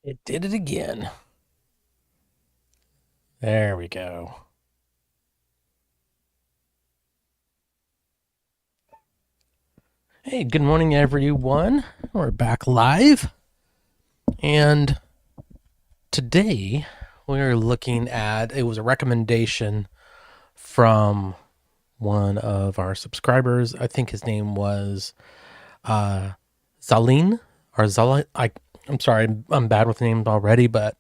It did it again. There we go. Hey, good morning, everyone. We're back live. And today we're looking at it was a recommendation from one of our subscribers. I think his name was Zalin or Zalin. I'm sorry, I'm bad with names already, but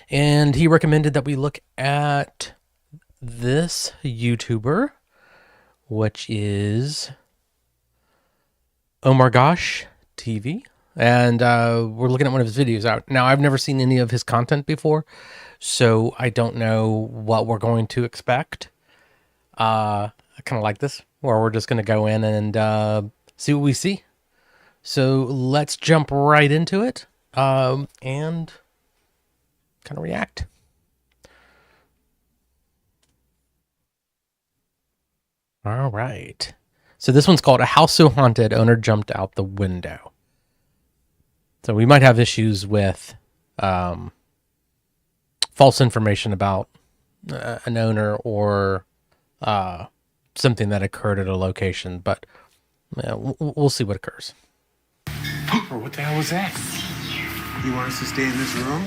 and he recommended that we look at this YouTuber, which is OMARGosh TV. And we're looking at one of his videos out. Now, I've never seen any of his content before, so I don't know what we're going to expect. I kind of like this, where we're just going to go in and see what we see. So let's jump right into it and kind of react. All right. So this one's called A House So Haunted, Owner Jumped Out the Window. So we might have issues with false information about an owner or something that occurred at a location, but we'll see what occurs. Bro, what the hell was that? You want us to stay in this room?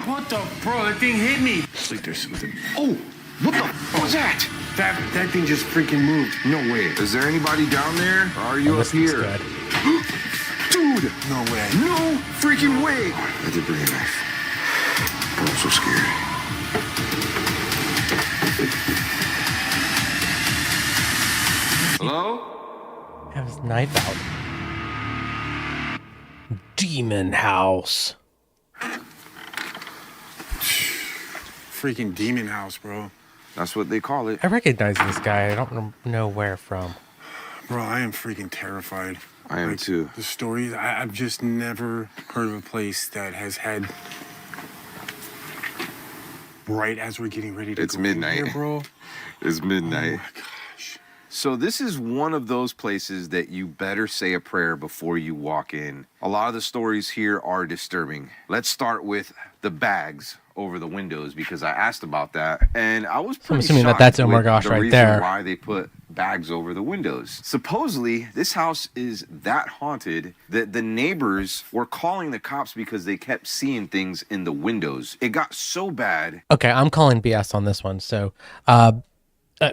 What the? Bro, that thing hit me. It's like there's something. Oh, what the was that? That thing just freaking moved. No way. Is there anybody down there? Or are you up here? Dude! No way. No freaking way! I did bring a knife. I'm so scared. Hello? Have his knife out. Demon House. Freaking demon house, bro. That's what they call it. I recognize this guy. I don't know where from. Bro, I am freaking terrified. I am too. The stories, I've just never heard of a place that has had. Right as we're getting ready to It's go in midnight. here, bro. It's midnight. Oh my gosh. So this is one of those places that you better say a prayer before you walk in. A lot of the stories here are disturbing. Let's start with the bags over the windows because I asked about that, and I was pretty assuming that shocked that's with OMARGosh the right reason there. why they put bags over the windows. Supposedly, this house is that haunted that the neighbors were calling the cops because they kept seeing things in the windows. It got so bad. Okay, I'm calling BS on this one. So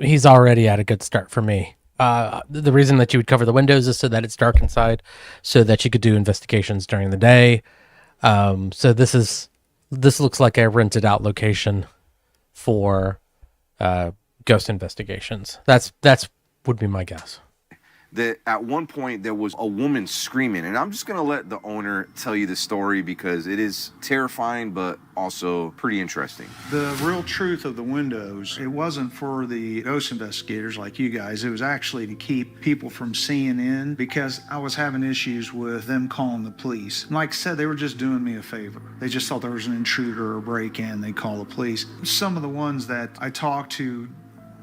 he's already at a good start for me. The reason that you would cover the windows is so that it's dark inside, so that you could do investigations during the day. So this looks like a rented out location for ghost investigations. That's would be my guess. That at one point there was a woman screaming, and I'm just gonna let the owner tell you the story because it is terrifying but also pretty interesting. The real truth of the windows, it wasn't for the ghost investigators like you guys. It was actually to keep people from seeing in because I was having issues with them calling the police. And like I said, they were just doing me a favor. They just thought there was an intruder or a break-in, they call the police. Some of the ones that I talked to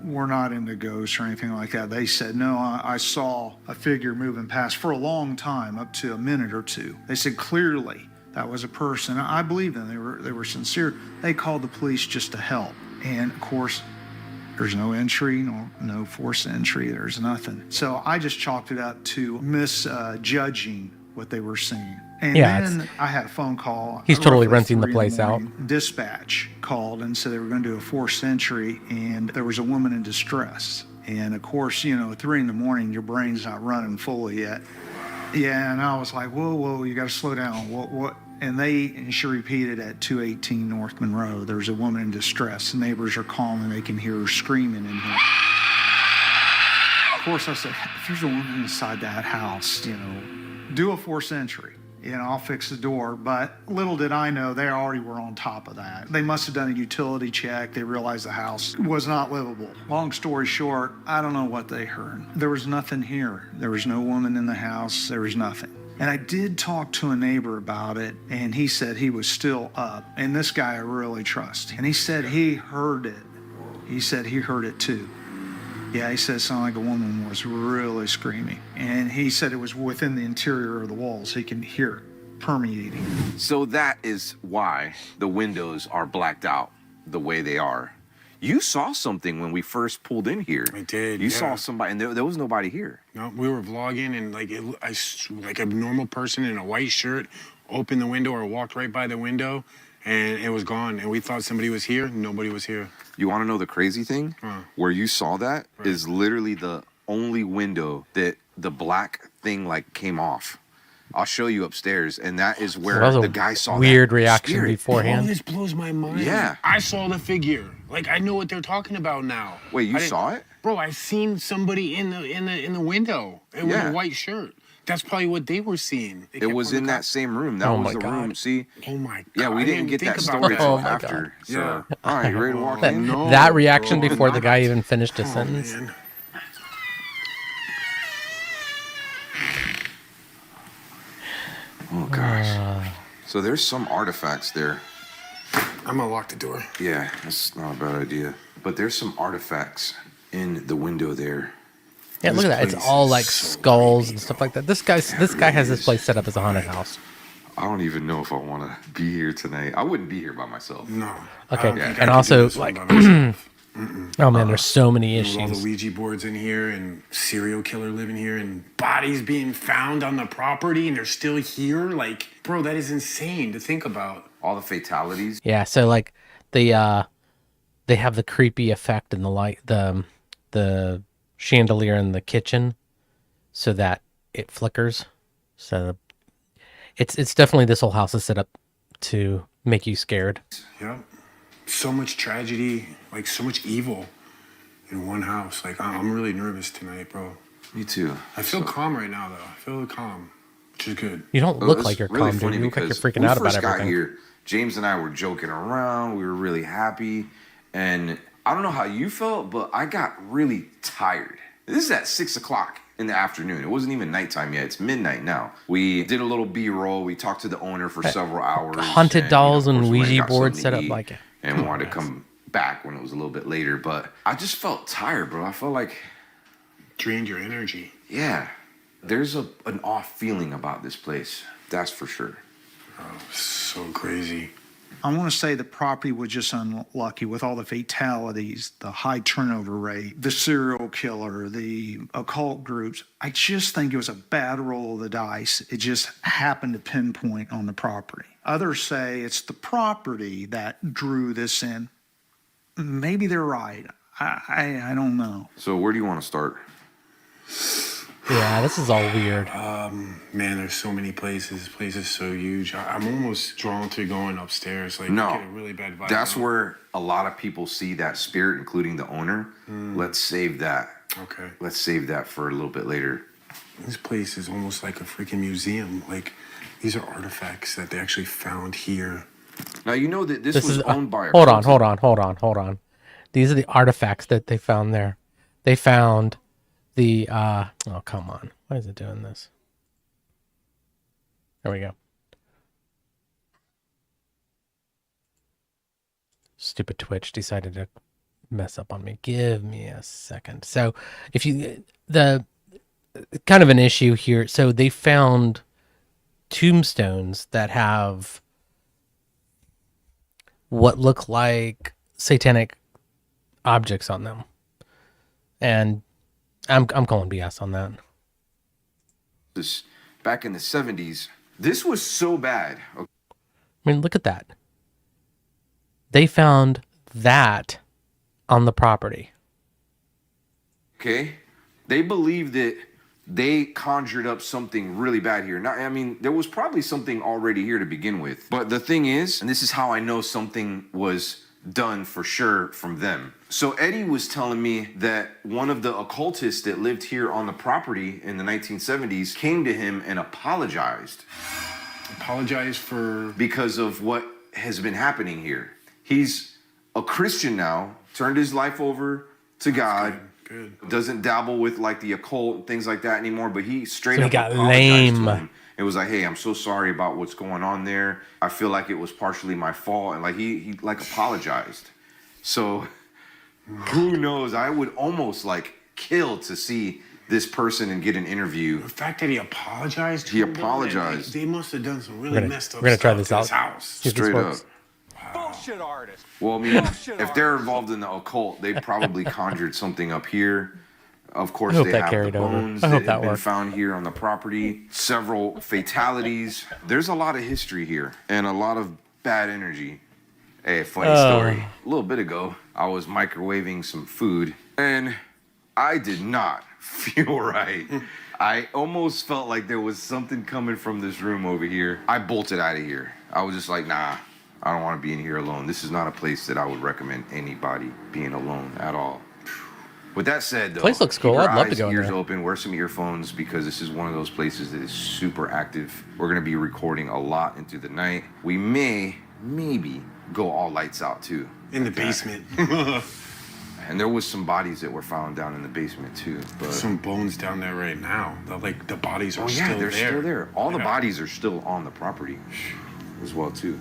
were not into ghosts or anything like that. They said, no, I saw a figure moving past for a long time, up to a minute or two. They said clearly that was a person. I believe them. They were sincere. They called the police just to help. And of course, there's no entry, no forced entry. There's nothing. So I just chalked it up to misjudging what they were seeing. And Yeah, then I had a phone call. He's totally roughly renting the 3 in place out. morning. Dispatch called and said they were going to do a forced entry, and there was a woman in distress. And of course, at 3 in the morning, your brain's not running fully yet. Yeah, and I was like, whoa, you got to slow down. What? And she repeated at 218 North Monroe, there's a woman in distress. The neighbors are calling, they can hear her screaming in here. Of course, I said, if there's a woman inside that house, do a forced entry. I'll fix the door. But little did I know, they already were on top of that. They must have done a utility check. They realized the house was not livable. Long story short, I don't know what they heard. There was nothing here. There was no woman in the house. There was nothing. And I did talk to a neighbor about it, and he said he was still up. And this guy I really trust. And he said he heard it. He said he heard it too. Yeah, he said it sounded like a woman was really screaming. And he said it was within the interior of the walls. He can hear it. permeating. So that is why the windows are blacked out the way they are. You saw something when we first pulled in here. I did. You yeah. saw somebody, and there was nobody here. No, we were vlogging, and like a normal person in a white shirt opened the window or walked right by the window, and it was gone. And we thought somebody was here. Nobody was here. You want to know the crazy thing? Where you saw that is literally the only window that the black thing like came off. I'll show you upstairs, and that is where the guy saw weird that reaction spirit. beforehand. Oh, this blows my mind. Yeah. I saw the figure. Like, I know what they're talking about now. Wait, you saw it? Bro, I seen somebody in the window with a white shirt. That's probably what they were seeing. It was in that same room. That was the room. See? Oh my god. Yeah, we didn't get that story that. until after. So, all right, you ready to walk in? No, That reaction bro, before I'm the guy not. even finished his sentence. Man. Oh gosh. So there's some artifacts there. I'm gonna lock the door. Yeah, that's not a bad idea. But there's some artifacts in the window there. Yeah, look at that. It's place all is like so skulls creepy, and stuff like that. This guy has this place set up as a haunted house. I don't even know if I want to be here tonight. I wouldn't be here by myself. No. Okay, I don't think I and could do also, this one like- by myself. Oh man, there's so many With all the issues. Ouija boards in here and serial killer living here and bodies being found on the property and they're still here. Like, bro, that is insane to think about. All the fatalities. Yeah, so like they have the creepy effect in the light, the chandelier in the kitchen, so that it flickers. So it's definitely, this whole house is set up to make you scared. Yep. So much tragedy, like so much evil in one house. Like, I'm really nervous tonight, bro. Me too. I feel calm right now, though. I feel calm, which is good. You don't Well, look it's like you're really calm, dude. funny You look like you're because freaking when we out about first got everything. here, James and I were joking around. We were really happy. And I don't know how you felt, but I got really tired. This is at 6 o'clock in the afternoon. It wasn't even nighttime yet. It's midnight now. We did a little B-roll. We talked to the owner for several hours. Haunted dolls of and course, we went Ouija got boards something set to up eat like it. and wanted to come back when it was a little bit later. But I just felt tired, bro. I felt like, Drained your energy. yeah, there's an off feeling about this place. That's for sure. So crazy. I want to say the property was just unlucky with all the fatalities, the high turnover rate, the serial killer, the occult groups. I just think it was a bad roll of the dice. It just happened to pinpoint on the property. Others say it's the property that drew this in. Maybe they're right. I don't know. So where do you want to start? Yeah, this is all weird. Man, there's so many places. This place is so huge. I'm almost drawn to going upstairs. Like, No, I get a really bad vibe. that's now. where a lot of people see that spirit, including the owner. Let's save that. Okay. Let's save that for a little bit later. This place is almost like a freaking museum. Like, these are artifacts that they actually found here. Now you know that this This was is owned by a hold on, cryptid. hold on. These are the artifacts that they found there. They found the oh, come on. Why is it doing this? There we go. Stupid Twitch decided to mess up on me. Give me a second. So, if you the kind of an issue here. So they found tombstones that have what look like satanic objects on them, and I'm calling BS on that. This back in the 70s. This was so bad. I mean, look at that. They found that on the property. Okay, they believe that they conjured up something really bad here. Now, I mean, there was probably something already here to begin with. But the thing is, and this is how I know something was done for sure from them. So Eddie was telling me that one of the occultists that lived here on the property in the 1970s came to him and apologized Apologize for... because of what has been happening here. He's a Christian now, turned his life over to God. Good. Doesn't dabble with like the occult and things like that anymore, but he straight So he up got apologized lame. to him. It was like, hey, I'm so sorry about what's going on there. I feel like it was partially my fault. And like he like apologized. So who knows? I would almost like kill to see this person and get an interview. The fact that he apologized. He to him, bro, apologized. They must have done some really messed up we're gonna stuff try this to out. his house. See if this Straight up. works. Bullshit artist. Well, I mean, if they're involved in the occult, they probably conjured something up here. Of course, I hope they that have carried the over. bones I hope that have that been worked. found here on the property. Several fatalities. There's a lot of history here and a lot of bad energy. Hey, funny story. A little bit ago, I was microwaving some food and I did not feel right. I almost felt like there was something coming from this room over here. I bolted out of here. I was just like, nah, I don't want to be in here alone. This is not a place that I would recommend anybody being alone at all. With that said, though, Place looks cool. keep your I'd love to eyes, go in ears there. open, wear some earphones because this is one of those places that is super active. We're going to be recording a lot into the night. We maybe go all lights out too. In the basement. And there was some bodies that were found down in the basement too. But Some bones down there right now. The bodies are oh yeah, still they're there. still there. All the Yeah. bodies are still on the property as well too.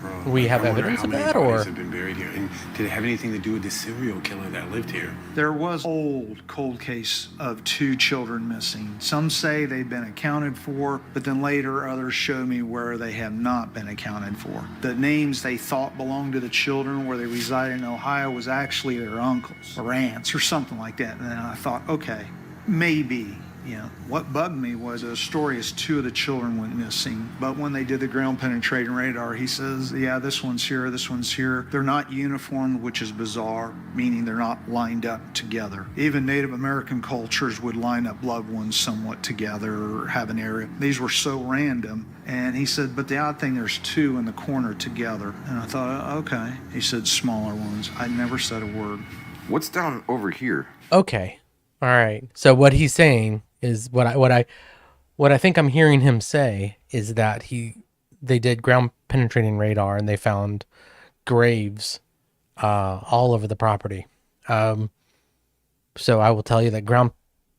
Bro, We have I wonder evidence how of many that, bodies or- have been buried here. And did it have anything to do with the serial killer that lived here? There was old cold case of 2 children missing. Some say they've been accounted for, but then later others show me where they have not been accounted for. The names they thought belonged to the children where they resided in Ohio was actually their uncles or aunts or something like that. And then I thought, okay, maybe. You know, what bugged me was a story is 2 of the children went missing. But when they did the ground penetrating radar, he says, yeah, this one's here, this one's here. They're not uniformed, which is bizarre, meaning they're not lined up together. Even Native American cultures would line up loved ones somewhat together or have an area. These were so random. And he said, but the odd thing, there's 2 in the corner together. And I thought, okay. He said smaller ones. I never said a word. What's down over here? Okay. All right. So what he's saying is what I think I'm hearing him say is that they did ground penetrating radar and they found graves all over the property. So I will tell you that ground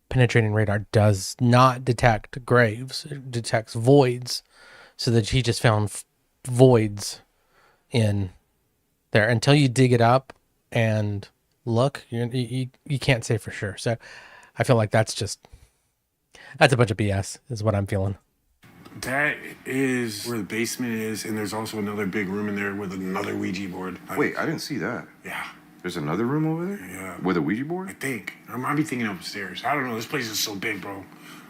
penetrating radar does not detect graves. It detects voids. So that he just found voids in there. Until you dig it up and look, you can't say for sure. So I feel like that's a bunch of BS is what I'm feeling. That is where the basement is, and there's also another big room in there with another Ouija board. Wait, I didn't see that. Yeah, There's another room over there? Yeah. With a Ouija I board? think. I might be thinking upstairs. I don't know. This place is so big, bro.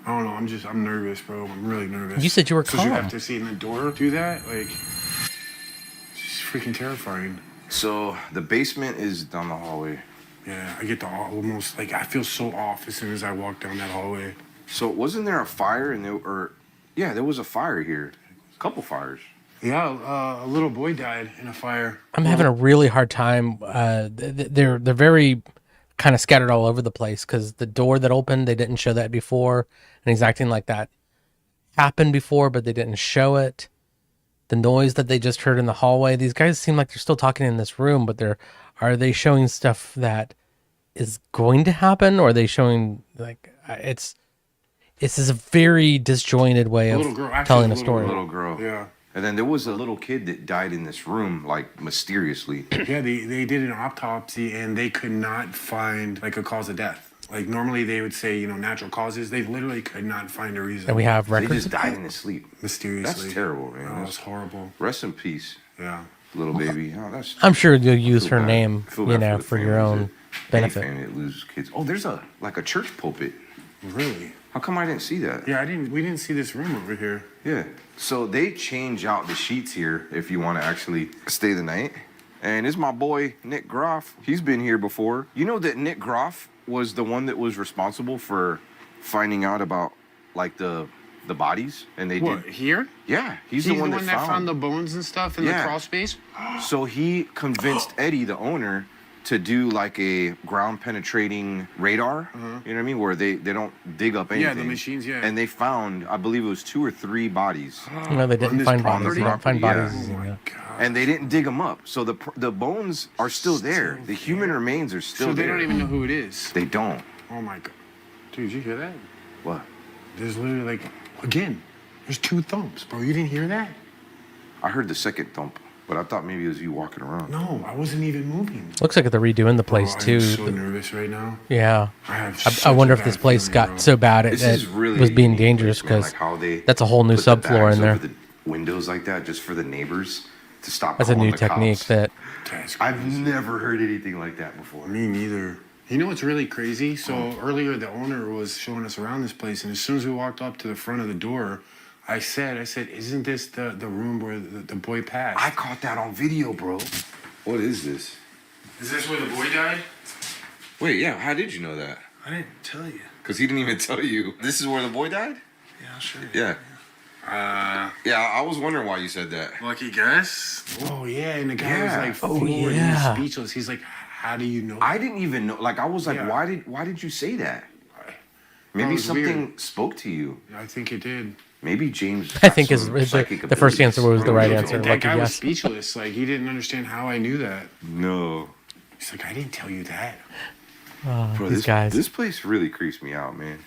I don't know. I'm nervous, bro. I'm really nervous. You said you were So you calm. have to see in the door do that? Like, it's just freaking terrifying. So the basement is down the hallway. Yeah, I get the almost, like, I feel so off as soon as I walk down that hallway. So wasn't there a fire there was a fire here. A couple fires. Yeah, a little boy died in a fire. I'm having a really hard time. They're very kind of scattered all over the place because the door that opened, they didn't show that before, and he's acting like that happened before, but they didn't show it. The noise that they just heard in the hallway. These guys seem like they're still talking in this room, but are they showing stuff that is going to happen, or are they showing like it's is a very disjointed way of Little girl, actually, telling a little story. Little girl. Yeah. And then there was a little kid that died in this room, like mysteriously. Yeah, they did an autopsy and they could not find like a cause of death. Like normally they would say, natural causes. They literally could not find a reason. And we have They records. just died in his sleep. mysteriously. That's terrible, man. Oh, That's that's horrible. Rest in peace, Yeah. little baby. Oh, that's. I'm sure you'll use feel her bad. name, Feel bad the for your families own that- benefit. Any family that loses kids. Oh, there's a church pulpit. Really? How come I didn't see that? Yeah, we didn't see this room over here. Yeah. So they change out the sheets here if you want to actually stay the night. And it's my boy, Nick Groff. He's been here before. You know that Nick Groff was the one that was responsible for finding out about, like, the bodies? And they What, did. here? Yeah. He's He's the one that found the bones and stuff in Yeah. the crawl space? So he convinced Eddie, the owner, to do like a ground penetrating radar. You know what I mean? Where they don't dig up anything. Yeah, the machines, yeah. And they found, I believe it was 2 or 3 bodies. No, they On didn't this find property? bodies. They didn't find Yeah. bodies. Oh my Yeah. God. And they didn't dig them up. So the bones are still there. The human remains are still So they there. don't even know who it is. They don't. Oh my God. Dude, you hear that? What? There's literally like, again, there's 2 thumps, bro. You didn't hear that? I heard the second thump. but I thought maybe it was you walking around. No, I wasn't even moving. Looks like they're redoing the place Bro, too. I'm so nervous right now. Yeah. I I wonder if this place got bro. so bad This it is really was being unique dangerous place, man, because like how they that's a whole new put the subfloor bags in there. over the windows like that just for the neighbors to stop. That's a calling new the technique cops. that That's I've crazy. never heard anything like that before. Me neither. You know what's really crazy? So earlier the owner was showing us around this place, and as soon as we walked up to the front of the door, I said, isn't this the room where the boy passed? I caught that on video, bro. What is this? Is this where the boy died? Wait, yeah. How did you know that? I didn't tell you. Because he didn't even tell you. This is where the boy died? Yeah, I'll show you. Yeah. Yeah, I was wondering why you said that. Lucky guess. Oh yeah, and the guy was Yeah. like Oh, floored yeah. and speechless. He's like, how do you know? I didn't even know. Like, I was like, Yeah. why did you say that? That Maybe was something weird. spoke to you. I think it did. Maybe James. I think got is some the psychic first answer abilities. was the right Oh, answer. That Lucky guy was guess. speechless. Like he didn't understand how I knew that. No. He's like, I didn't tell you that. Bro, These guys. This place really creeps me out, man.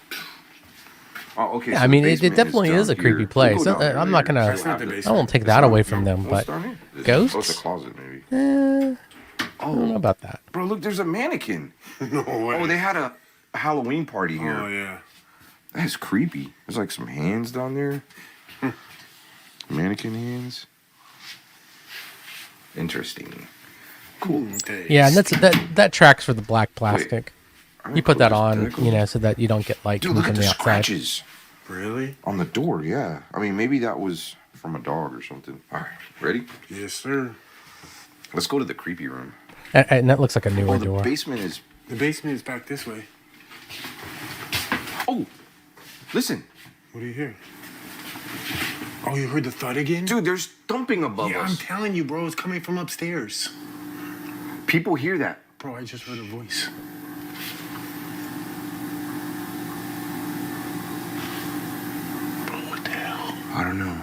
Oh, okay. Yeah, so I the mean, it basement definitely is down a creepy here. place. We'll go down there I'm not later. gonna. That's not the I basement. won't take It's that not- away from them, no, but it's down here. Oh, ghosts? it's a closet, maybe. I don't know Oh, about that. bro, look, there's a mannequin. No way. Oh, they had a Halloween party here. Oh yeah. That's creepy. There's like some hands down there. Mannequin hands. Interesting. Cool. Okay. Yeah, and that tracks for the black plastic. I'm You put that gonna close on, this. you know, so that you don't get light Dude, coming look at from the the outside. scratches Really? on the door. Yeah. I mean, maybe that was from a dog or something. All right, ready? Yes, sir. Let's go to the creepy room. And that looks like a newer Oh, the door. basement is. The basement is back this way. Oh, listen, What do you hear? Oh, you heard the thud again? dude. There's thumping above Yeah, I'm us. telling you, bro. It's coming from upstairs. People hear that. Bro, I just heard a voice. Bro, what the hell? I don't know.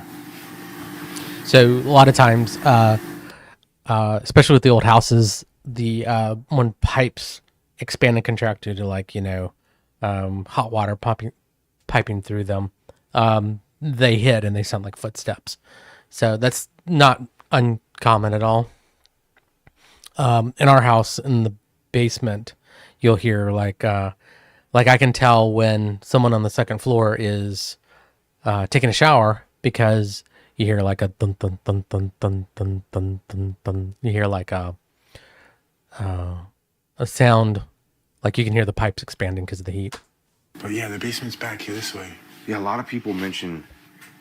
So a lot of times, especially with the old houses, the when pipes expand and contract due to like hot water piping through them, they hit and they sound like footsteps. So that's not uncommon at all. In our house, in the basement, you'll hear like I can tell when someone on the second floor is taking a shower because you hear like a dun dun dun dun dun dun dun dun dun. You hear like a sound, like you can hear the pipes expanding because of the heat. But yeah, the basement's back here this way. Yeah, a lot of people mention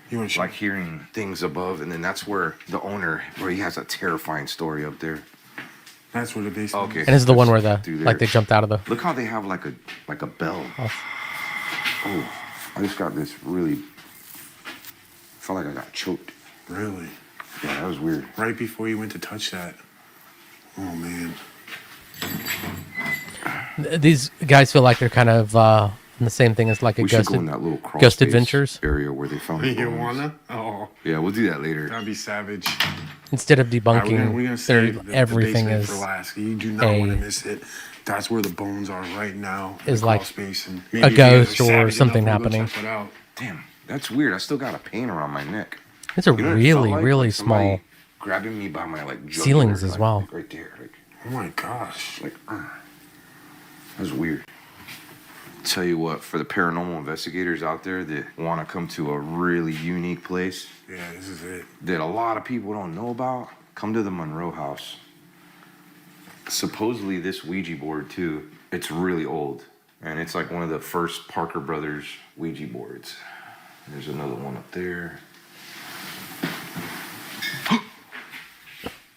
You want to like hearing things above, and then that's where the owner, where he has a terrifying story up there. That's where the basement Okay. is. And this is the one where Through the there. like they jumped out of the. Look how they have like a bell. Oh, I just got this really. Felt like I got choked. Really? Yeah, that was weird. Right before you went to touch that. Oh, man. These guys feel like they're kind of in the same thing as like a We should ghost. go in that little crawl Ghost space Adventures. area where they found the You bones. wanna? Oh, Yeah, we'll do that later. that'd be savage. Instead of All right, debunking, we're gonna their save the everything basement is for last. You do not want to a- miss it. That's where the bones are right now. Is the crawl like space, and a maybe if you guys ghost are or savage something enough, we'll go happening. check it out. Damn, that's weird. I still got a pain around my neck. it's a You know what it felt really like? really Like somebody small. grabbing me by my like jugular, Ceilings as like, well. like right there, like Oh my gosh. that was weird. Tell you what, for the paranormal investigators out there that want to come to a really unique place Yeah, this is it. that a lot of people don't know about, come to the Monroe house. Supposedly this Ouija board too, it's really old. And it's like one of the first Parker Brothers Ouija boards. There's another one up there.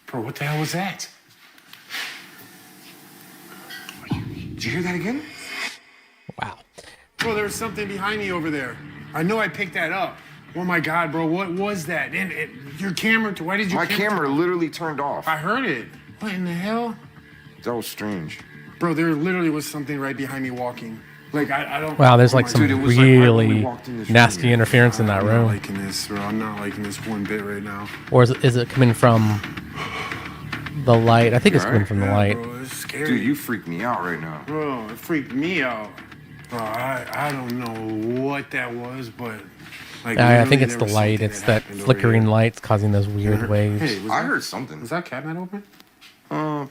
Bro, what the hell was that? Did you hear that again? Wow. Bro, there was something behind me over there. I know I picked that up. Oh my God, bro, what was that? And your camera, why did you? My camera literally turned off. I heard it. What in the hell? That was strange. Bro, there literally was something right behind me walking. Like, I don't. Wow, there's oh like my some Dude, it was like right when we really walked in this room nasty here. interference in that I'm not room. liking this, bro. I'm not liking this one bit right now. Or is it coming from the light? I think it's You coming alright? from the Yeah, light. bro, it's scary. Dude, you freaked me out right now. Bro, it freaked me out. Bro, I don't know what that was, but Like, I think literally, it's there the was light. something It's that that happened over flickering here. lights causing those weird waves. Hey, was I that- heard something. Was that cabinet open?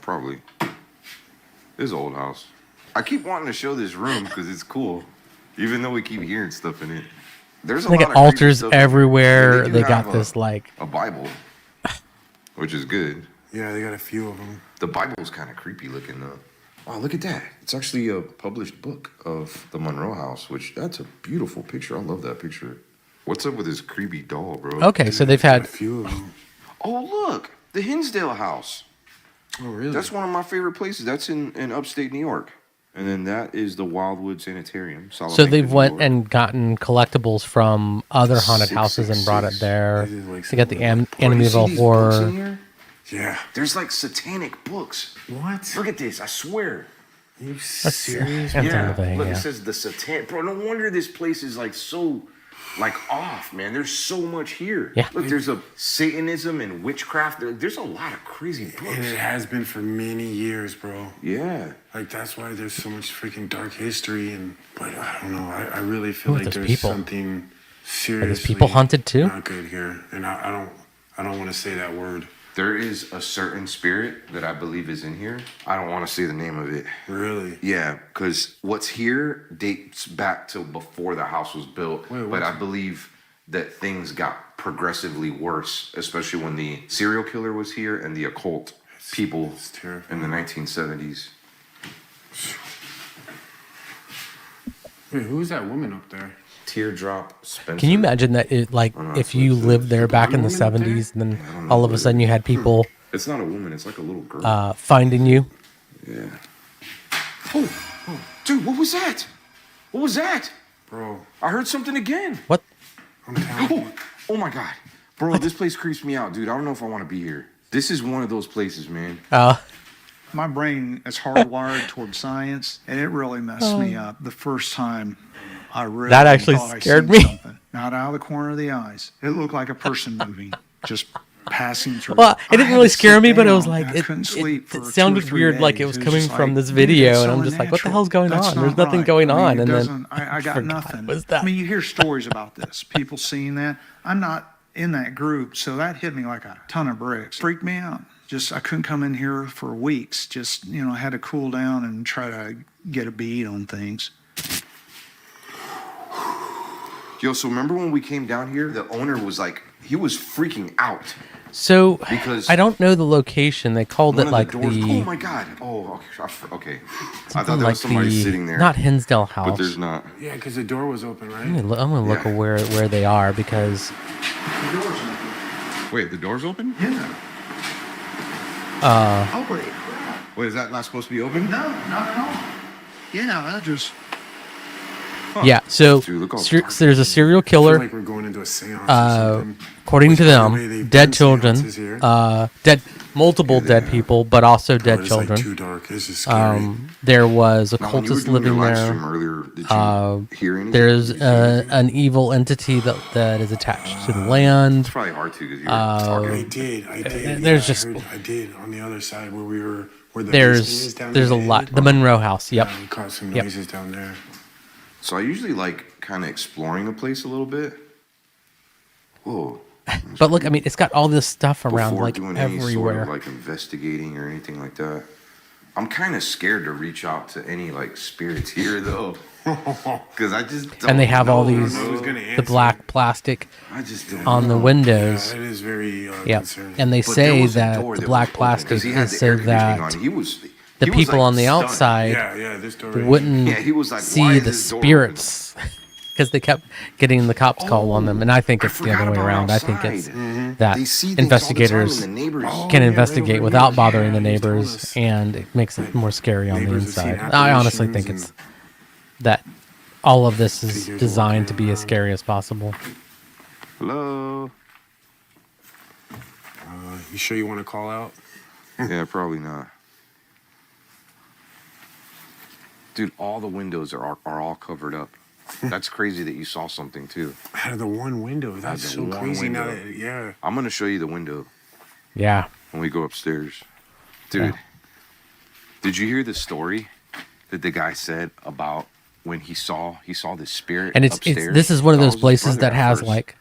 Probably. This old house. I keep wanting to show this room because it's cool, even though we keep hearing stuff in it. There's a They lot got of creepy altars stuff in here. everywhere. do They got have this like a Bible, which is good. Yeah, they got a few of them. The Bible's kind of creepy looking though. Oh, look at that. It's actually a published book of the Monroe House, which that's a beautiful picture. I love that picture. What's up with this creepy doll, bro? okay. So they've A had few of them. Oh, look. The Hinsdale House. Oh, really? That's one of my favorite places. That's in upstate New York. And then that is the Wildwood Sanitarium. so Salamanca, they've New went York. and gotten collectibles from other haunted houses and brought it 666. there. This is like They got the something Bro, you see Amityville these books in horror. here? Yeah. There's like satanic books. What? Look at this. I swear. Are you That's serious? that's Yeah. another thing. Look, Yeah. it says the satanic. Bro, no wonder this place is like so like off, man. There's so much here. Yeah. Look, there's a Satanism and witchcraft. There's a lot of crazy books. And it has been for many years, bro. Yeah. Like, that's why there's so much freaking dark history. And, but I don't know. I really feel Who are like those there's people? something seriously people haunted too? not good here. And I don't want to say that word. There is a certain spirit that I believe is in here. I don't want to say the name of it. Really? Yeah, because what's here dates back to before the house was built. Wait, but what's- I believe that things got progressively worse, especially when the serial killer was here and the occult people it's terrifying. in the 1970s. Wait, who's that woman up there? Teardrop Spencer. Can you imagine that? Like, know, if it's you like lived there back in the woman up there? '70s, and then don't know all of a what sudden you had people It's not a woman. It's like a little girl. finding you. Yeah. Oh, dude, what was that? What was that? Bro, I heard something again. What? I'm telling you. Oh my God. Bro, this place creeps me out, dude. I don't know if I want to be here. This is one of those places, man. My brain is hardwired toward science, and it really messed me up the first time I really That actually thought I scared seen me. something. Not out of the corner of the eyes. It looked like a person moving, just passing through. Well, it I didn't had really to scare sit me, but it down, was like and I couldn't it sleep for 2 or sounded 3 weird, like it days. was It coming just from like, this dude, video, that's and so I'm just like, what the unnatural. hell's going That's on? not There's nothing right. going I mean, on, it and then doesn't- I got forgot nothing. it was that. I mean, you hear stories about this, people seeing that. I'm not in that group, so that hit me like a ton of bricks. Freaked me out. Just I couldn't come in here for weeks. Just I had to cool down and try to get a beat on things. Yo, so remember when we came down here? The owner was like, he was freaking out. So Because I don't know the location. They called One it of like the doors. the Oh my God. Oh, okay. I thought something there like was somebody the sitting there. not Hinsdale but House. there's not. Yeah, because the door was open, right? I'm gonna look Yeah. at where they are because The door's open. Wait, the door's open? Yeah. Holy crap. Wait, is that not supposed to be open? No, not at all. Yeah, I just. yeah. So Dude, look how dark there's a serial I feel killer. like we're going into a seance or something. According to Which, by the way, them, they've dead done children, seances here. multiple dead people, but also Oh, dead it's like children. too dark. This is scary. There was Now, when you were occultists doing your living live there. stream earlier, did you hear anything? There's Did you see anything? an evil entity that is attached to the land. It's probably hard to because you were talking. I did. there's Yeah, just- I did on the other side where we were. Where the basement There's is down there's a at the lot. end. The Monroe House. Yep. Yeah, we caught some Yep. noises down there. So I usually like kind of exploring the place a little bit. Whoa. But look, I mean, it's got all this stuff around Before like doing any everywhere. sort of like investigating or anything like that. I'm kind of scared to reach out to any like spirits here though, because I just don't And they have all know, these Who's gonna the answer? black plastic I just don't on the know. Yeah, windows. it is very Yep. concerning. And they But there say was a that door the that black was open, 'cause plastic he had is the so air conditioning that on. He was the people like on the stunned. outside yeah, this door. right wouldn't Yeah, he was like, "Why see is the this door spirits because they kept getting the cops call on them. And I think I it's the forgot other way about around. I think it's outside. that They see things all the time investigators and the neighbors. can yeah, investigate right over without here. bothering the Yeah, he told neighbors, us. and it makes it more scary on the Neighbors have seen inside. I honestly think apparitions it's that all of this is Figures designed to walking be as around. scary as possible. Hello. You sure you want to call out? Yeah, probably not. Dude, all the windows are all covered up. That's crazy that you saw something too. Out of the one window. That's the so one crazy. Now window. that yeah. I'm gonna show you the window Yeah. when we go upstairs. Dude, Yeah. did you hear the story that the guy said about when he saw this spirit And upstairs. this is one of Thought it those was his places brother that at has first. like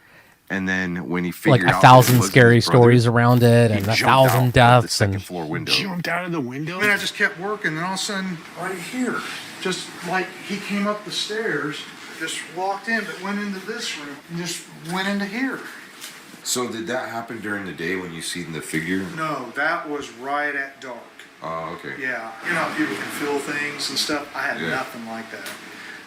And then when he figured a out that it thousand wasn't scary his brother, stories around it, he and a jumped thousand out of the deaths, second and floor window. Jumped out of the window. And then I just kept working, and all of a sudden, right here, just like he came up the stairs, just walked in, but went into this room, and just went into here. So did that happen during the day when you seen the figure? No, that was right at dark. Oh, okay. Yeah, you know how people can feel things and stuff? I had Yeah. nothing like that.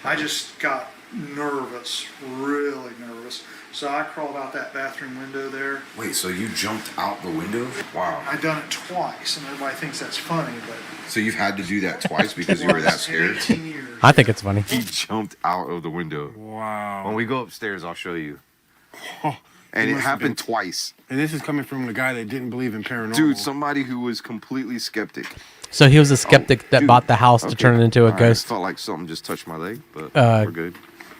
I just got nervous, really nervous. So I crawled out that bathroom window there. Wait, so you jumped out the window? Wow. I done it twice, and everybody thinks that's funny, but So you've had to do that twice because you were that scared? in 18 years. I think it's funny. He jumped out of the window. Wow. When we go upstairs, I'll show you. Oh, And he it must have happened been- twice. And this is coming from a guy that didn't believe in paranormal. Dude, somebody who was completely skeptic. So he was a skeptic that Dude, bought the house to okay. turn it into a All right, ghost felt like something just touched my leg, but we're good.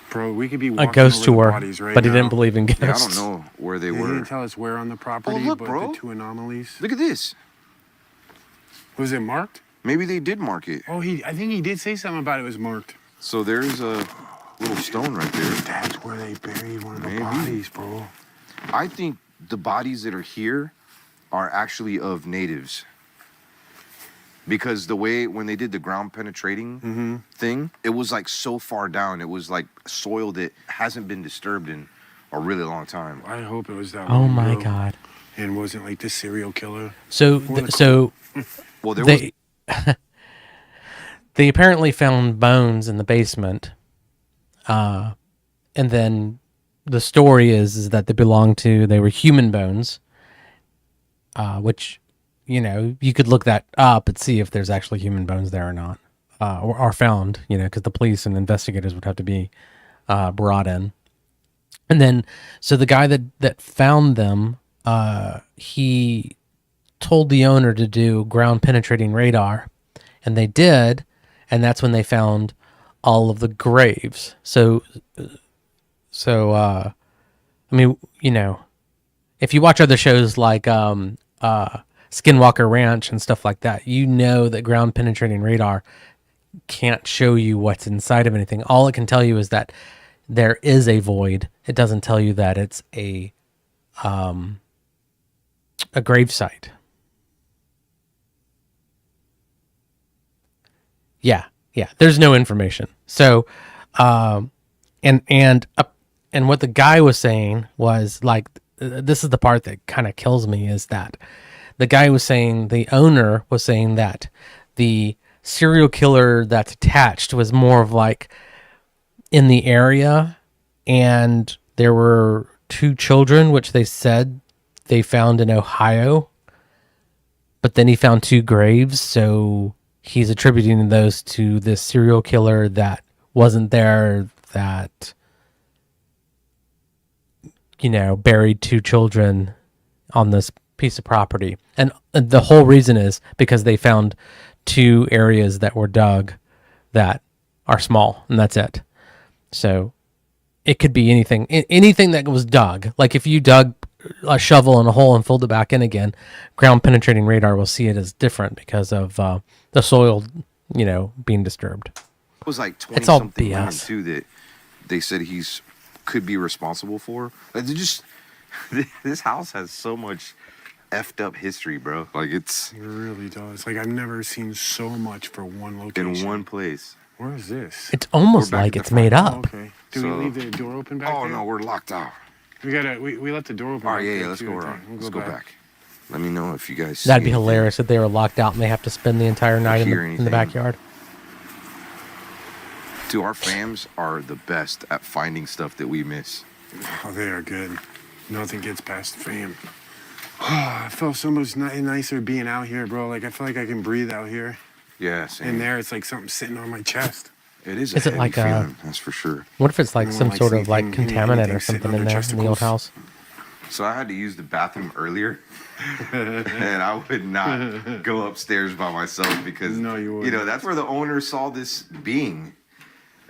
Bro, we could be a walking ghost over the tour, bodies right but he now. didn't believe in ghosts. Yeah, I don't know where they He were. didn't tell us where on the property, look, but bro. the two anomalies. Look at this. Was it marked? Maybe they did mark it. Oh, I think he did say something about it was marked. So there's a little stone right there. That's where they buried one of the Maybe. bodies, bro. I think the bodies that are here are actually of natives. Because the way when they did the ground penetrating thing, it was like so far down. It was like soil that hasn't been disturbed in a really long time. I hope it was that Oh one, my bro. god! And wasn't like the serial killer. So Well, there was they they apparently found bones in the basement, and then the story is that they were human bones, which, you know, you could look that up and see if there's actually human bones there or not, or are found, you know, because the police and investigators would have to be brought in. And then, so the guy that found them, he told the owner to do ground penetrating radar, and they did, and that's when they found all of the graves. So I mean, you know, if you watch other shows like Skinwalker Ranch and stuff like that, you know that ground penetrating radar can't show you what's inside of anything. All it can tell you is that there is a void. It doesn't tell you that it's a grave site. Yeah. There's no information. So, and what the guy was saying was like, this is the part that kind of kills me, is that the guy was saying, the owner was saying that the serial killer that's attached was more of like in the area, and there were 2 children, which they said they found in Ohio, but then he found 2 graves, so he's attributing those to this serial killer that wasn't there, that, you know, buried 2 children on this piece of property. And the whole reason is because they found 2 areas that were dug that are small, and that's it. So it could be anything that was dug. Like if you dug a shovel in a hole and filled it back in again, ground penetrating radar will see it as different because of the soil, you know, being disturbed. It was like 20 It's all something women BS. too that they said could be responsible for. Like, this house has so much effed up history, bro. Like, it's It really does. Like I've never seen so much for one location. in one place. Where is this? It's almost We're back like at it's the made Oh, up. okay. Do So- we leave the door open back Oh there? no, we're locked out. We left the door open. All right, back yeah, there, let's too, go I around. think. We'll Let's go back. Let me know if you guys see That'd be anything. hilarious if they were locked out and they have to spend the entire night in hear the anything. backyard. Dude, our fams are the best at finding stuff that we miss. Oh, they are good. Nothing gets past the fam. I felt so much nicer being out here, bro. Like I feel like I can breathe out here. Yeah, same. In there, it's like something sitting on my chest. It is. Is a it heavy like a- feeling, that's for sure. What if it's like I don't some like sort of like anything- contaminant anything or sitting something on in their there in the old chesticles. house? So I had to use the bathroom earlier, and I would not go upstairs by myself because No, you know wouldn't. that's where the owner saw this being.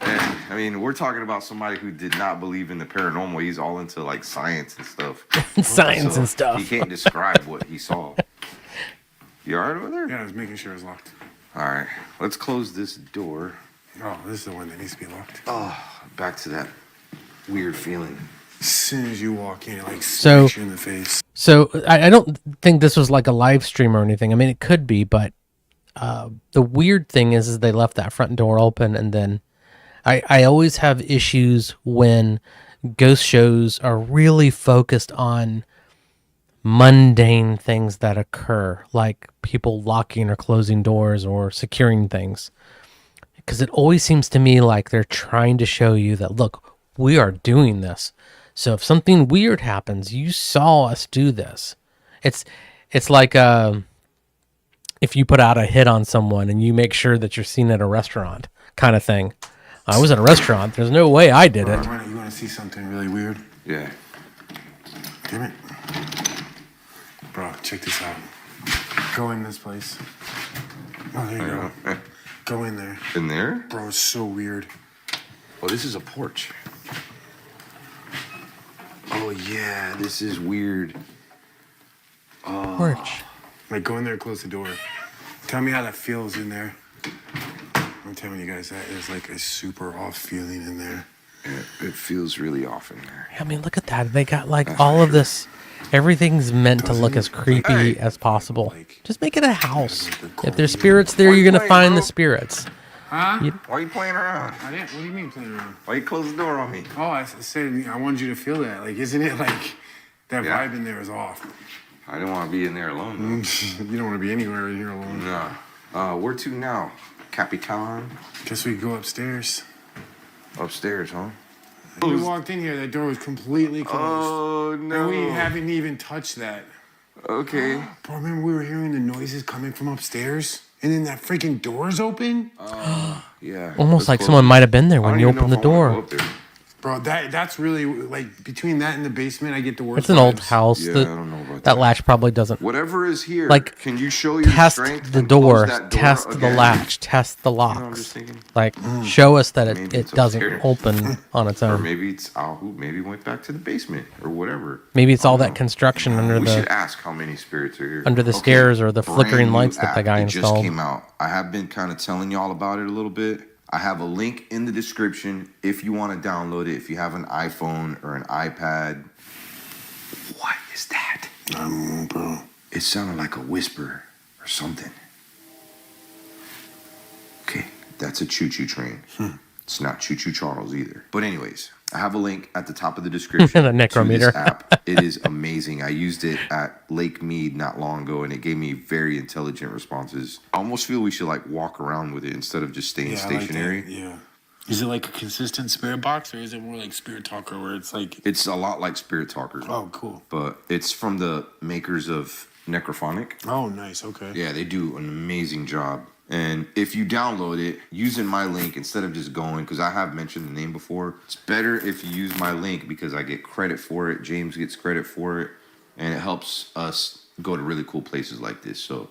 And I mean, we're talking about somebody who did not believe in the paranormal. He's all into like science and stuff. Science So and stuff. He can't describe what he saw. You all right over there? Yeah, I was making sure it was locked. All right, let's close this door. Oh, this is the one that needs to be locked. Oh, back to that weird feeling. As soon as you walk in, it like So- smacks you in the face. So I don't think this was like a live stream or anything. I mean, it could be, but the weird thing is they left that front door open, and then I always have issues when ghost shows are really focused on mundane things that occur, like people locking or closing doors or securing things. Because it always seems to me like they're trying to show you that, look, we are doing this. So if something weird happens, you saw us do this. It's like if you put out a hit on someone and you make sure that you're seen at a restaurant kind of thing. I was at a restaurant. There's no way I did it. You want to see something really weird? Yeah. Damn it. Bro, check this out. Go in this place. Oh, there you go. Go in there. In there? Bro, it's so weird. Oh, this is a porch. Oh, yeah, this is weird. Porch. Like, go in there and close the door. Tell me how that feels in there. I'm telling you guys, that is like a super off feeling in there. It feels really off in there. I mean, look at that. They got like all of this. Everything's meant to look as creepy as possible. Just make it a house. If there's spirits there, you're going to find the spirits. Huh? Why are you playing around? What do you mean playing around? Why you close the door on me? Oh, I said I wanted you to feel that. Like, isn't it like that Yeah. vibe in there is off? I didn't want to be in there alone, though. You don't want to be anywhere in here alone. No. Where to now? Capitan? Guess we could go upstairs. Upstairs, huh? When we walked in here, that door was completely closed. Oh, no. And we haven't even touched that. Okay. Bro, remember we were hearing the noises coming from upstairs? And then that freaking door's open? Yeah. Almost let's like close someone it. might have been there I when don't you even know opened the if I wanna door. go up there. Bro, that's really, like, between that and the basement, I get the worst It's an old vibes. house. Yeah, The- I don't know about that that. latch probably doesn't. Whatever is here, Like, can you show your Test strength the and close door, that door test the again? latch, test the I'm locks. just thinking. Like, show us that Maybe it it's doesn't upstairs. open on its Or own. maybe it's who maybe went back to the basement or whatever. Maybe it's all I don't that know. construction under We should the ask how many spirits are here. under the Okay, stairs or the brand flickering new lights that the app. guy It just installed. came out. I have been kind of telling y'all about it a little bit. I have a link in the description if you want to download it. If you have an iPhone or an iPad. What is that? Bro. It sounded like a whisper or something. Okay, that's a choo-choo train. It's not Choo-Choo Charles either. But anyways, I have a link at the top of the description The to necrometer. this app. It is amazing. I used it at Lake Mead not long ago, and it gave me very intelligent responses. I almost feel we should like walk around with it instead of just staying stationary. Yeah. Is it like a consistent spirit box, or is it more like Spirit Talker, where it's like... It's a lot like Spirit Talker. Oh, cool. But it's from the makers of Necrophonic. Oh, nice. Okay. Yeah, they do an amazing job. And if you download it using my link instead of just going, because I have mentioned the name before, it's better if you use my link because I get credit for it. James gets credit for it. And it helps us go to really cool places like this. So it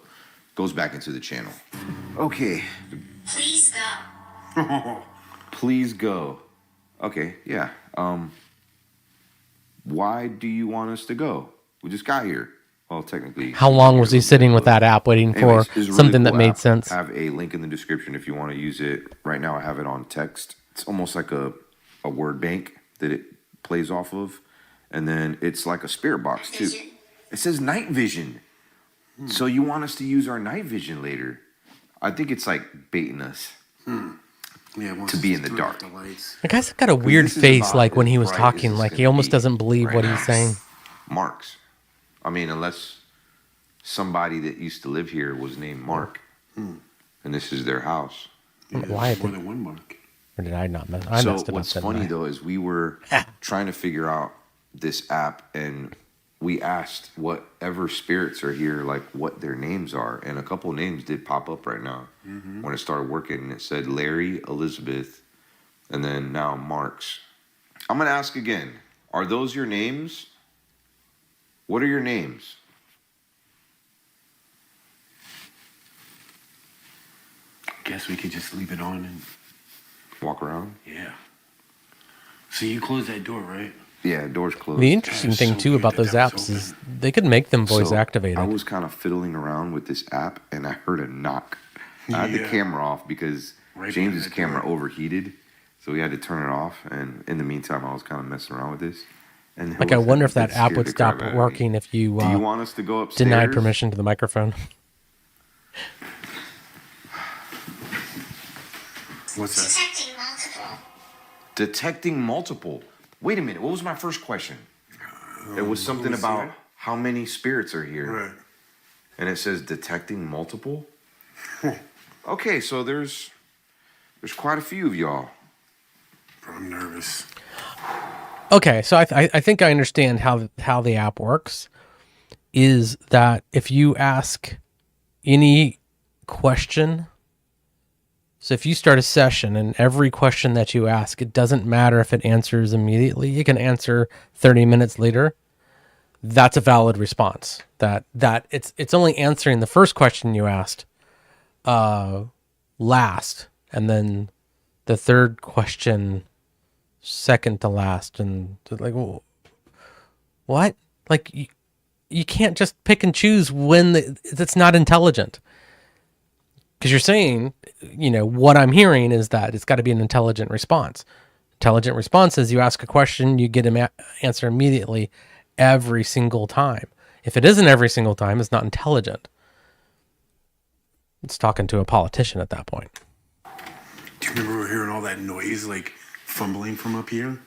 goes back into the channel. Okay. Please go. Please go. Okay, yeah. Why do you want us to go? We just got here. Well, technically. How long was he sitting with that app waiting for Anyways, it's a really something that cool made app. sense? I have a link in the description if you want to use it. Right now I have it on text. It's almost like a word bank that it plays off of. And then it's like a spirit box too. It says night vision. So you want us to use our night vision later. I think it's like baiting us. Yeah, To be in the dark. The lights. The guy's got a weird This is face, about like when as he was bright as talking, it's like he gonna almost be doesn't believe right what now. he's saying. Marks. I mean, unless somebody that used to live here was named Mark. And this is their house. Why? More than one mark. Or did I not? I So messed it up. what's didn't funny I? though is we were trying to figure out this app, and we asked whatever spirits are here, like what their names are, and a couple names did pop up right now when it started working. And it said Larry, Elizabeth, and then now Mark's. I'm gonna ask again: are those your names? What are your names? Guess we could just leave it on and... Walk around. Yeah. So you closed that door, right? Yeah, doors closed. The interesting That's thing so too weird about that those that was apps open. is they could make them voice So, activated. I was kind of fiddling around with this app, and I heard a knock. I had the Yeah. camera off because James's camera overheated, so we had to turn it off. And in the meantime, I was kind of messing around with this. And Like, I wonder if that app would stop working if you Do you want us to go upstairs? denied permission to the microphone. What's that? Detecting multiple. Detecting multiple. Wait a minute. What was my first question? It was something was about that? how many spirits are here. Right. And it says detecting multiple. Okay, so there's quite a few of y'all. I'm nervous. Okay, so I think I understand how the app works. Is that if you ask any question, so if you start a session and every question that you ask, it doesn't matter if it answers immediately. It can answer 30 minutes later. That's a valid response. That it's only answering the first question you asked last, and then the third question second to last, and like, what? Like, you can't just pick and choose when that's not intelligent. Because you're saying, what I'm hearing is that it's got to be an intelligent response. Intelligent response is you ask a question, you get an answer immediately every single time. If it isn't every single time, it's not intelligent. It's talking to a politician at that point. Do you remember hearing all that noise, like fumbling from up here?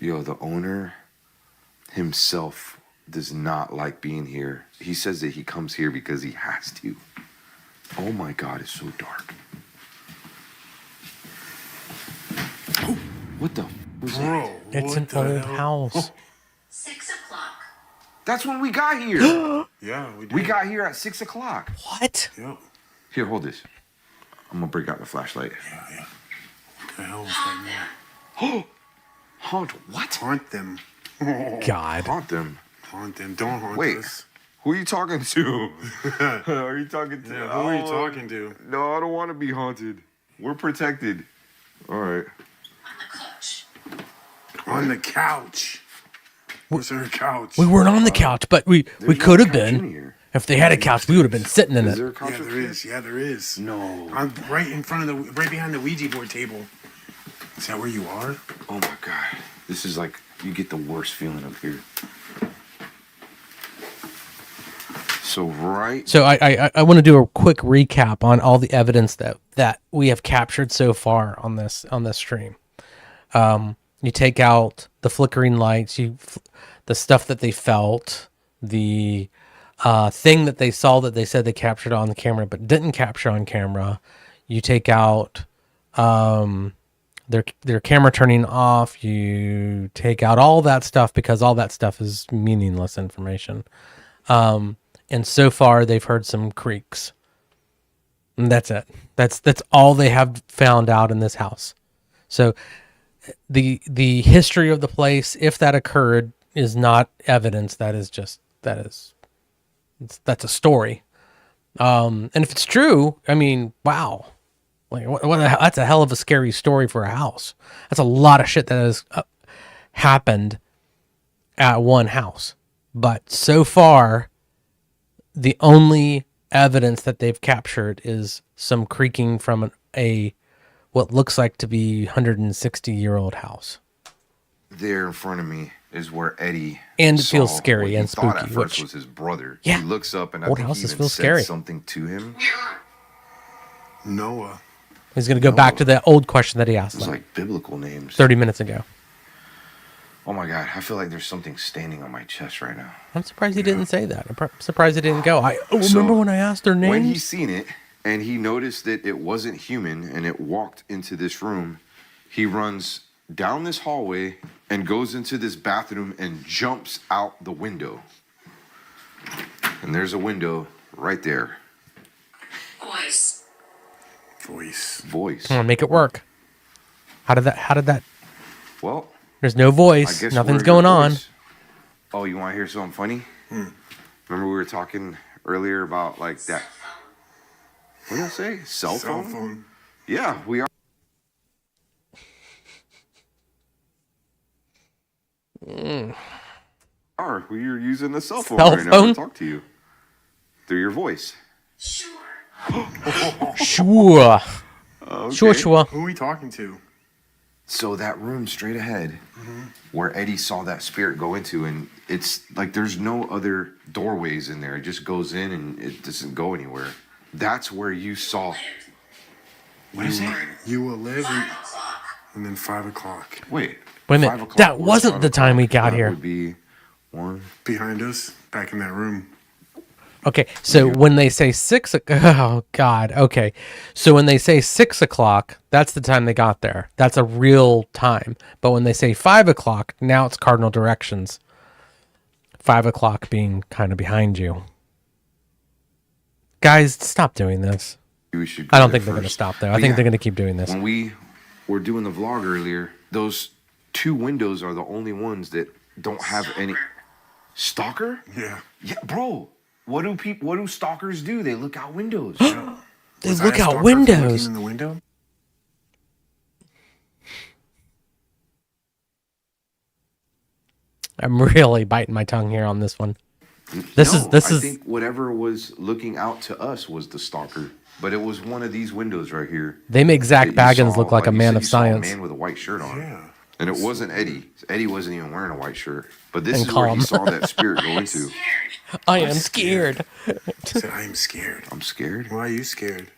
Yo, the owner himself does not like being here. He says that he comes here because he has to. Oh my God, it's so dark. Oh, what the was that? Bro, It's what an the old hell? house. 6 o'clock. That's when we got here. Yeah, we did. We got here at 6 o'clock. What? Yep. Here, hold this. I'm gonna break out the flashlight. Yeah. What the hell was Haunt that? them. Haunt what? Haunt them. God. Haunt them. Haunt them. Don't haunt Wait, us. who are you talking to? Are you talking to? Yeah, who are you talking to? No, I don't want to be haunted. We're protected. All right. On the couch. On the couch. Where's our couch? We weren't on the couch, but we There's could no have couch in been. here. If they had a couch, we would have been sitting in Is it. there a couch? Yeah, up there here? is. Yeah, there is. No. I'm right in front of right behind the Ouija board table. Is that where you are? Oh my God. This is like, you get the worst feeling up here. So I want to do a quick recap on all the evidence that we have captured so far on this stream. You take out the flickering lights, the stuff that they felt, the thing that they saw that they said they captured on the camera but didn't capture on camera. You take out their camera turning off. You take out all that stuff because all that stuff is meaningless information. And so far they've heard some creaks. And that's it. That's all they have found out in this house. So the history of the place, if that occurred, is not evidence. That's a story. And if it's true, I mean, wow. Like that's a hell of a scary story for a house. That's a lot of shit that has happened at one house. But so far, the only evidence that they've captured is some creaking from what looks like to be 160-year-old house. there in front of me is where Eddie And it feels saw scary what he and thought spooky, at first which- was his brother. Yeah. He looks up and I Old think he houses even feel said scary. something to him. Noah. He's going to go back to that old question that he asked It was like like biblical names. 30 minutes ago. Oh my God, I feel like there's something standing on my chest right now. I'm surprised he didn't say that. I'm surprised he didn't go. Remember So, when I asked their When he names? seen it and he noticed that it wasn't human and it walked into this room, he runs down this hallway and goes into this bathroom and jumps out the window. And there's a window right there. Voice. Voice. Come on, make it work. How did that? Well, There's no I voice. guess Nothing's we're going your on. voice. Oh, you want to hear something funny? Remember we were talking earlier about like that. What did I say? Cell phone? Yeah, we are. We are using the cell phone Cell right now phone? to talk to you through your voice. Sure. Sure. Sure, sure. Who are we talking to? So that room straight ahead, where Eddie saw that spirit go into, and it's like there's no other doorways in there. It just goes in and it doesn't go anywhere. That's where you saw. What is it? You will live 5 o'clock. and then 5 o'clock. Wait. Wait a 5 minute. o'clock. That Where's wasn't 5 the time we o'clock? got That here. would be 1. Behind us, back in that room. Okay, so when they say 6 oh god, okay. So when they say 6 o'clock, that's the time they got there. That's a real time. But when they say 5 o'clock, now it's cardinal directions. 5 o'clock being kind of behind you. Guys, stop doing this. We should go I don't there think they're going to first. stop there. I But think yeah, they're going to keep doing this. When we were doing the vlog earlier, those 2 windows are the only ones that don't have any. Stalker? Yeah. Yeah, bro. What do stalkers do? They look out windows. They Was I look a out stalker for windows. looking in the window? I'm really biting my tongue here on this one. This I is think whatever was looking out to us was the stalker, but it was one of these windows right here. they make Zach that you Baggins saw, look like a you man said of you saw a science. man with a white shirt on. Yeah. And it wasn't Eddie. Eddie wasn't even wearing a white shirt. But this And is where calm. he saw that spirit go into. I am scared. I said, I am scared. I'm scared. Why are you scared?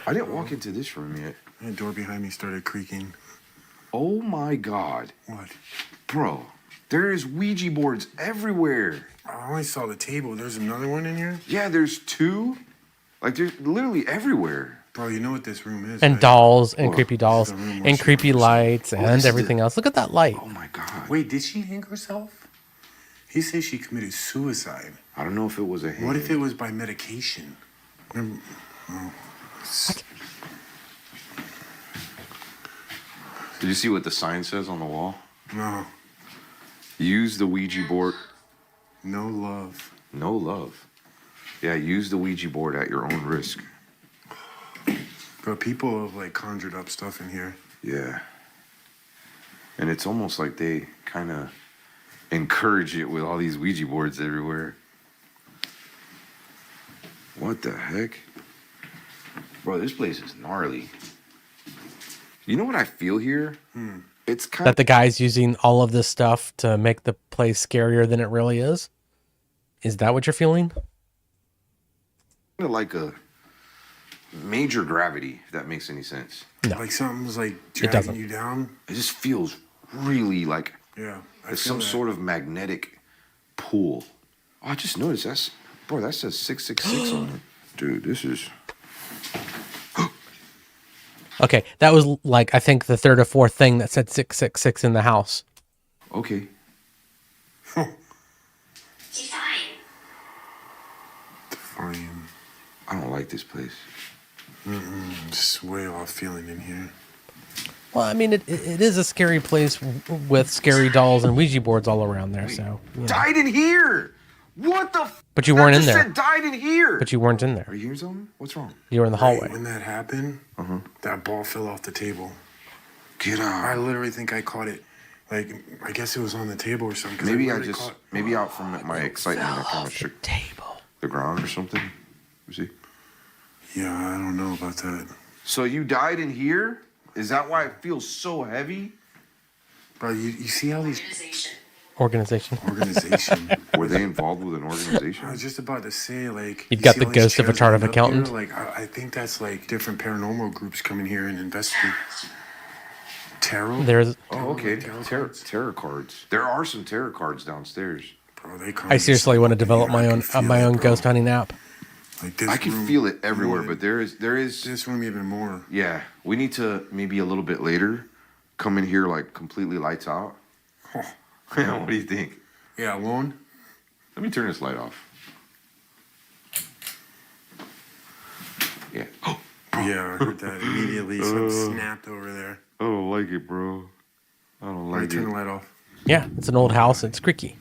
I didn't walk into this room yet. The door behind me started creaking. Oh my God. What? Bro, there is Ouija boards everywhere. I only saw the table. There's another one in here? Yeah, there's 2. Like, they're literally everywhere. Bro, you know what this room is, And right? dolls and Hold on. creepy dolls The room where and she creepy was. lights this and is everything it. else. Look at that light. Oh my God. Wait, did she hang herself? He says she committed suicide. I don't know if it was a hand. What if it was by medication? Remember- Did you see what the sign says on the wall? No, Use the Ouija board. no love. No love. Yeah, use the Ouija board at your own risk. But people have like conjured up stuff in here. Yeah. And it's almost like they kind of encourage it with all these Ouija boards everywhere. What the heck? Bro, this place is gnarly. You know what I feel here? It's kind That the guy's using all of this stuff to make the place scarier than it really is. Is that what you're feeling? of like a major gravity, if that makes any sense. No. Like something's like doesn't. dragging you down. It just feels really like Yeah. it's some sort of magnetic pull. Oh, I just noticed that says 666 on it. Dude, this is Okay, that was like I think the third or fourth thing that said 666 in the house. okay. Define. Fine. I don't like this place. Just way off feeling in here. Well, I mean, it is a scary place with scary dolls and Ouija boards all around there. So, you know. Died in here. What the? But you weren't in That just there. said died in here. But you weren't in there. Are you hearing something? What's wrong? You were in the hallway. When that happened, that ball fell off the table. Get I out. literally think I caught it. Like, I guess it was on the table or something. 'cause Maybe I literally just caught- maybe out from my excitement I kind of shook Table. the ground or something. You see? Yeah, I don't know about that. So you died in here? Is that why it feels so heavy? Bro, you see how these Organization. Organization. organization. Were they involved with an I organization? was just about to say, like, You've you got see the all these ghost of a chairs chart of lined up here? accountant? Like, I think that's like different paranormal groups coming here and investigate. Tarot? There's. Oh, okay. Tarot Tarot, cards? tarot cards. There are some tarot cards downstairs. Bro, they I seriously want to develop my own ghost ghost hunting app. Like this I can room feel it everywhere, more but than- there is this room even more. yeah. We need to maybe a little bit later come in here like completely lights out. What do you think? Yeah, alone. Let me turn this light off. Yeah. Oh, Yeah, I heard that immediately. Something snapped over there. I don't like it, bro. I don't All right, like turn the it. light off. Yeah, it's an old house. It's creaky.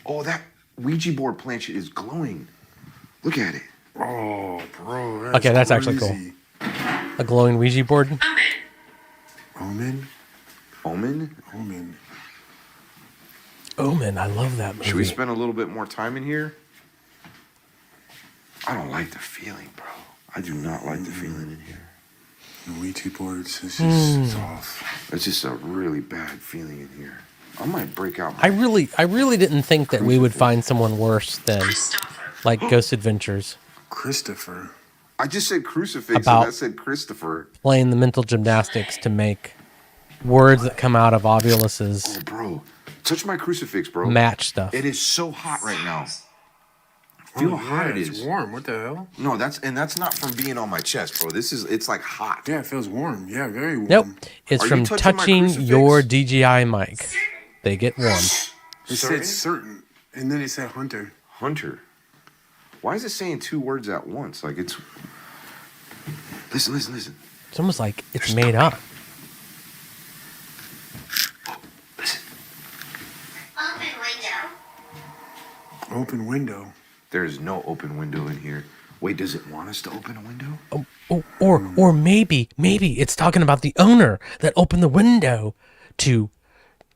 Oh, that Ouija board planchette is glowing. Look at it. Oh, bro. Okay, that's actually cool. crazy. A glowing Ouija board. Omen? Omen? Omen. Oh man, I love that movie. Should we spend a little bit more time in here? I don't like the feeling, bro. I do not like the feeling in here. The Ouija boards. It's just it's off. It's just a really bad feeling in here. I might break out. I really didn't think that we would find someone worse than like Ghost Adventures Christopher. I just said crucifix About- and I said Christopher. playing the mental gymnastics to make words that come out of Ovulus's Oh, bro. Touch my crucifix, bro. match stuff. It is so hot right now. Feel how hot it It's is. warm. What the hell? No, that's not from being on my chest, bro. It's like hot. Yeah, it feels warm. Yeah, very warm. Nope. It's Are you from touching my touching crucifix? your DJI mic. They get warm. It said certain, and then it said Hunter. Hunter. Why is it saying two words at once? Like it's. Listen. It's almost like it's made up. Listen. Open window. Open window. There is no open window in here. Wait, does it want us to open a window? Or maybe it's talking about the owner that opened the window to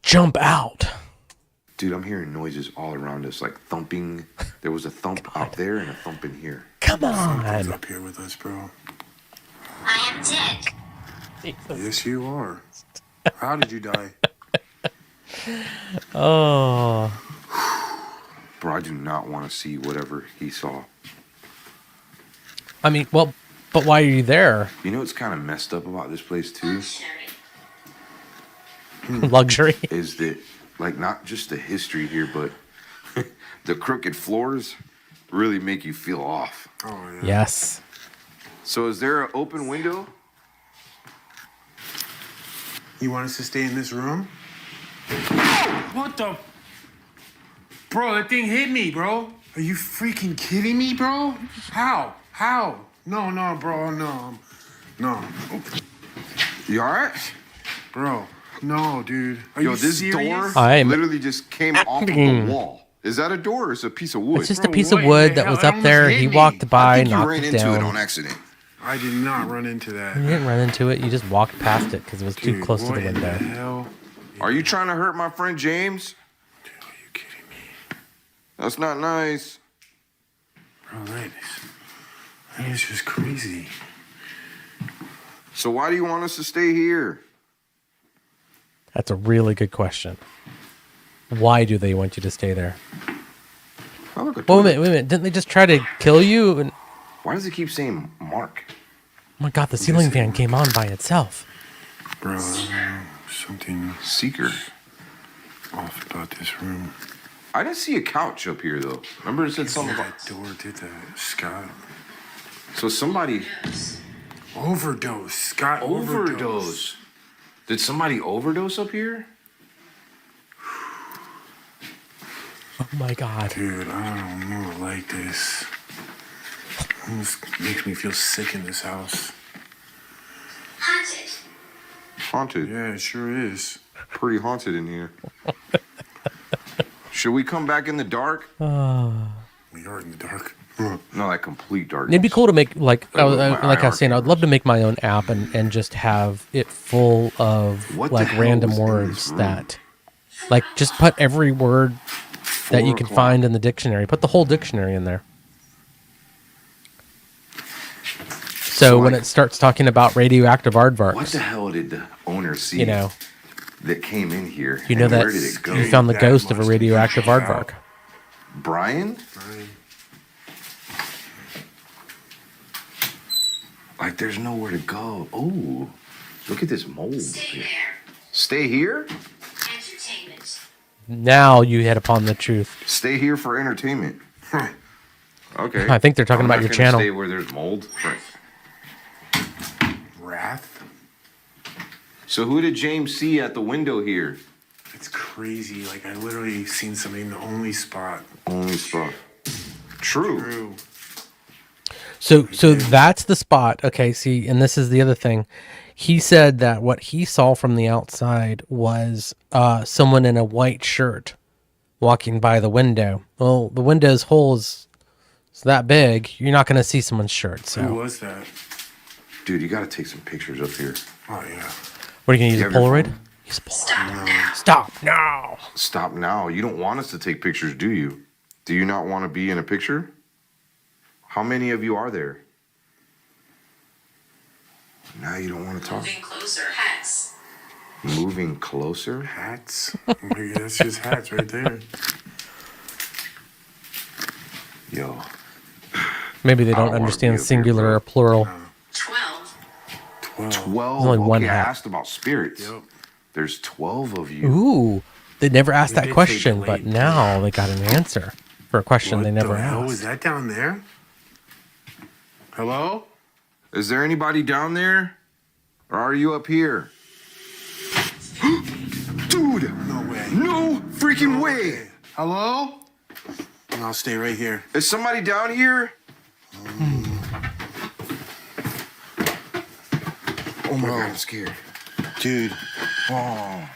jump out. Dude, I'm hearing noises all around us, like thumping. There was a thump out there and a thump in here. Come Something's on. up here with us, bro. I am dead. Yes, you are. How did you die? Oh. Bro, I do not want to see whatever he saw. I mean, well, but why are you there? You know what's kind of messed up about this place too? Luxury. Is that, like, not just the history here, but the crooked floors really make you feel off. Oh, yeah. Yes. So is there an open window? You want us to stay in this room? What the? Bro, that thing hit me, bro. Are you freaking kidding me, bro? How? No, bro, no. You all right? Bro, no, dude. Are Yo, you this serious? door I'm- literally just came off of the wall. Is that a door or is it a piece of wood? It's just Bro, a piece what of in wood the that hell? was It up there. almost He hit me. walked I by, think you knocked ran it into down. it on accident. I did not run into that. You didn't run into it. You just walked past it because it was too Dude, close to what the in window. hell? Are you trying to hurt my friend James? Are you kidding me? That's not nice. Bro, that is just crazy. So why do you want us to stay here? That's a really good question. Why do they want you to stay there? Oh, look at Wait a minute. Didn't they just try to kill you? And, Why does it keep saying Mark? oh my God, the ceiling fan came on by itself. Bro, I don't know. Something Seeker. off about this room. I didn't see a couch up here though. Remember it said something about. That door did that. Scott. So somebody Overdose. Scott overdose. Did somebody overdose up here? Oh my God. Dude, I don't know like this. Almost makes me feel sick in this house. Haunted. Haunted. Yeah, it sure is. Pretty haunted in here. Should we come back in the dark? We are in the dark. No, like complete darkness. It'd be cool to make, like I was my saying, I would love to make my own app and just have it full of What the like hell random was in words this room? that, like, just put every word that you 4 can o'clock. find in the dictionary. Put the whole dictionary in there. So when like- it starts talking about radioactive What aardvarks, the hell did the owner see? you know, that came in here. you know and that where did it go? you found the That ghost of a must radioactive be out. aardvark. Brian? Fine. Like there's nowhere to go. Oh, look at this mold. Stay there. Stay here? Entertainment. Now you hit upon the truth. Stay here for entertainment. Okay. I think they're talking I'm about not your gonna channel. Stay where there's mold. Wrath? So who did James see at the window here? It's crazy. Like, I literally seen somebody in the only spot. Only spot. True. True. So that's the spot. Okay, see, and this is the other thing. He said that what he saw from the outside was someone in a white shirt walking by the window. Well, the window's hole is that big. You're not going to see someone's shirt. Who So was that? Dude, you gotta take some pictures up here. Oh, yeah. what are you going to use? A have your Polaroid? phone? Use a Polaroid. Stop now. Stop now. You don't want us to take pictures, do you? Do you not want to be in a picture? How many of you are there? Now you don't want to talk. Moving closer, hats. Moving closer? Hats? Maybe that's just hats right there. Yo. Maybe they I don't don't wanna understand be up here, singular bro. or plural. 12. 12. only one okay, hat. I asked about spirits. Yep. There's 12 of you. Ooh, they never asked They that did say question, but delayed. now they got an answer for a question they never What the hell was asked. that down there? Hello? Is there anybody down there? Or are you up here? Dude! No way. No freaking way! Hello? And I'll stay right here. Is somebody down here? Oh my god, I'm scared. Dude. Oh.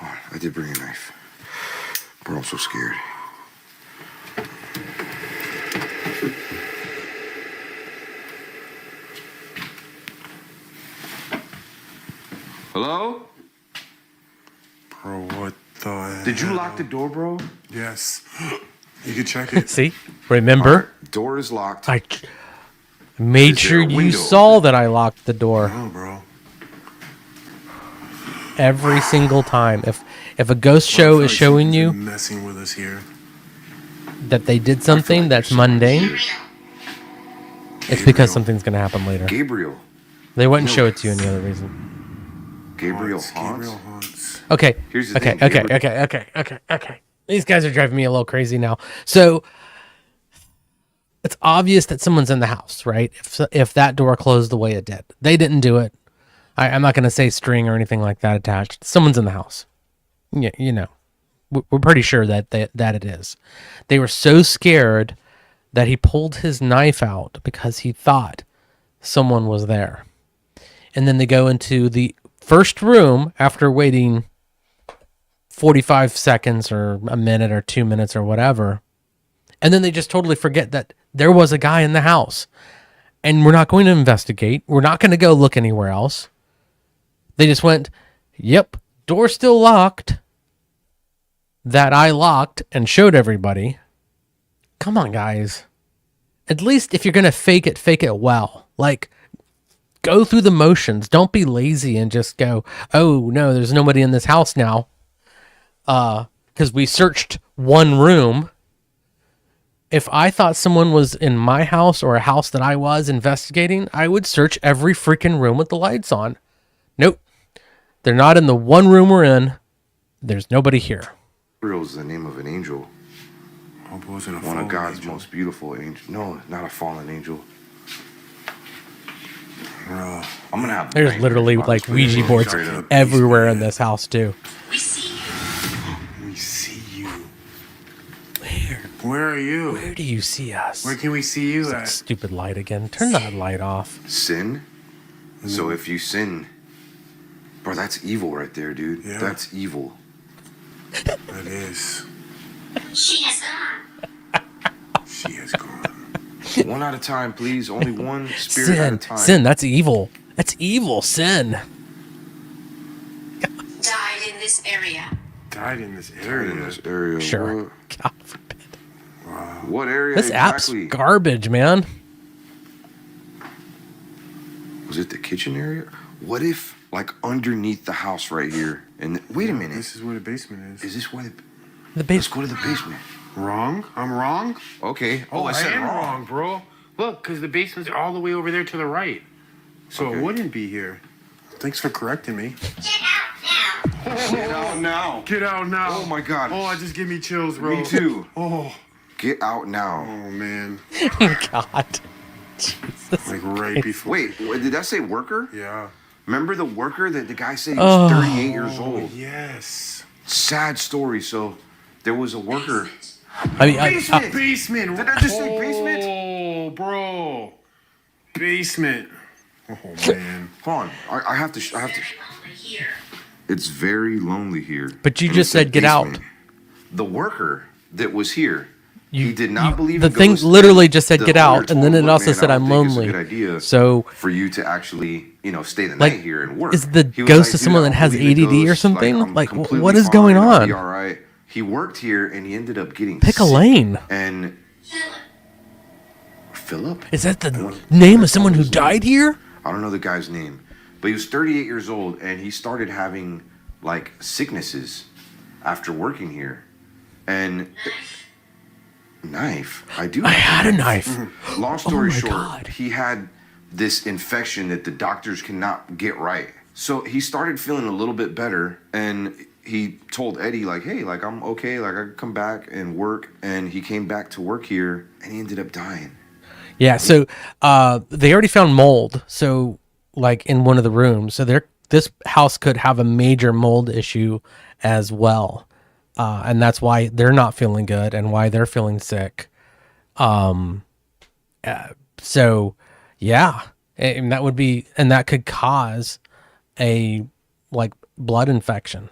Oh, I did bring a knife. But I'm so scared. Hello? Bro, what the Did you hell? lock the door, bro? Yes. You can check it. See, remember, Door is locked. I made Is there sure a you window saw open? that I locked the door No, bro. every single time. If a ghost show I is feel like showing something's you been messing with us here. that they did something like that's there's someone mundane, Real. it's because Gabriel. something's gonna happen later. Gabriel. They wouldn't No. show it to you any other reason. Gabriel Haunts, haunts. Gabriel haunts. Okay. Here's the Okay. thing, Okay. Gabriel- Okay. These guys are driving me a little crazy now. So it's obvious that someone's in the house, right? If that door closed the way it did, they didn't do it. I'm not going to say string or anything like that attached. Someone's in the house. Yeah, you know, we're pretty sure that it is. They were so scared that he pulled his knife out because he thought someone was there. And then they go into the first room after waiting 45 seconds or a minute or 2 minutes or whatever. And then they just totally forget that there was a guy in the house. And we're not going to investigate. We're not going to go look anywhere else. They just went, yep, door's still locked. That I locked and showed everybody. Come on, guys. At least if you're going to fake it well. Like, go through the motions. Don't be lazy and just go, oh, no, there's nobody in this house now. Because we searched one room. If I thought someone was in my house or a house that I was investigating, I would search every freaking room with the lights on. Nope. They're not in the one room we're in. There's nobody here. Gabriel is the name of an angel. Hope it wasn't a One fallen of God's angel. most beautiful angels. No, not a fallen angel. Bro. I'm gonna have. There's nightmares literally about like this place. Ouija boards Straight up. everywhere in this house too. We see you. We see you. Where? Where are you? Where do you see us? Where can we see you That at? stupid light again. Turn that light off. Sin. So if you sin, bro, that's evil right there, dude. Yeah. That's evil. That is. She has gone. She has gone. One at a time, please. Only one spirit at a Sin. time. Sin. That's evil. That's evil. Sin. Died in this area. Died in this Right area. in this area. Sure. God forbid. What area This exactly? app's garbage, man. Was it the kitchen area? What if, like, underneath the house right here? And wait a minute. This is where the basement is. Is this where the? The Let's base. go to the basement. Wrong? I'm wrong? Okay. Oh, I said am wrong, bro. Look, because the basement's all the way over there to the right. So Okay. it wouldn't be here. Thanks for correcting me. Get out now. Get out now. Get out now. Oh my God. Oh, it just gave me chills, bro. Me too. Oh, Get out now. oh man. God. Like right before. Wait, did that say worker? Yeah. Remember the worker that the guy said he was 38 years Oh, old? yes. Sad story. So there was a worker. I mean, Basement. Basement. Did I just say basement? Oh, bro. Basement. Oh man. Hold on. I have to. Very lonely here. It's very lonely here. But you And just it said said get out. basement. The worker that was here. You- he did not you- believe the in thing ghosts. literally just said The get owner out, and then told him, it also "Man, said I I'm don't think it's a lonely." good idea So, for you to actually, stay the like, night here and work. is the He was ghost like, of someone "Dude, that I has don't believe in ADD or ghosts. something? I'm Like, completely what is fine. going I'll on? be all right." He worked here and he ended up getting pick a sick. lane. And Philip. Philip? Is that the name of someone who died here? I don't know the guy's name, but he was 38 years old, and he started having like sicknesses after working here. And knife. I had a knife. Long story my short, God. he had this infection that the doctors cannot get right. So he started feeling a little bit better, and he told Eddie, like, hey, like, I'm okay, like, I can come back and work. And he came back to work here, and he ended up dying. Yeah, so they already found mold, so like in one of the rooms. So this house could have a major mold issue as well. And that's why they're not feeling good and why they're feeling sick. So yeah, and that could cause a like blood infection.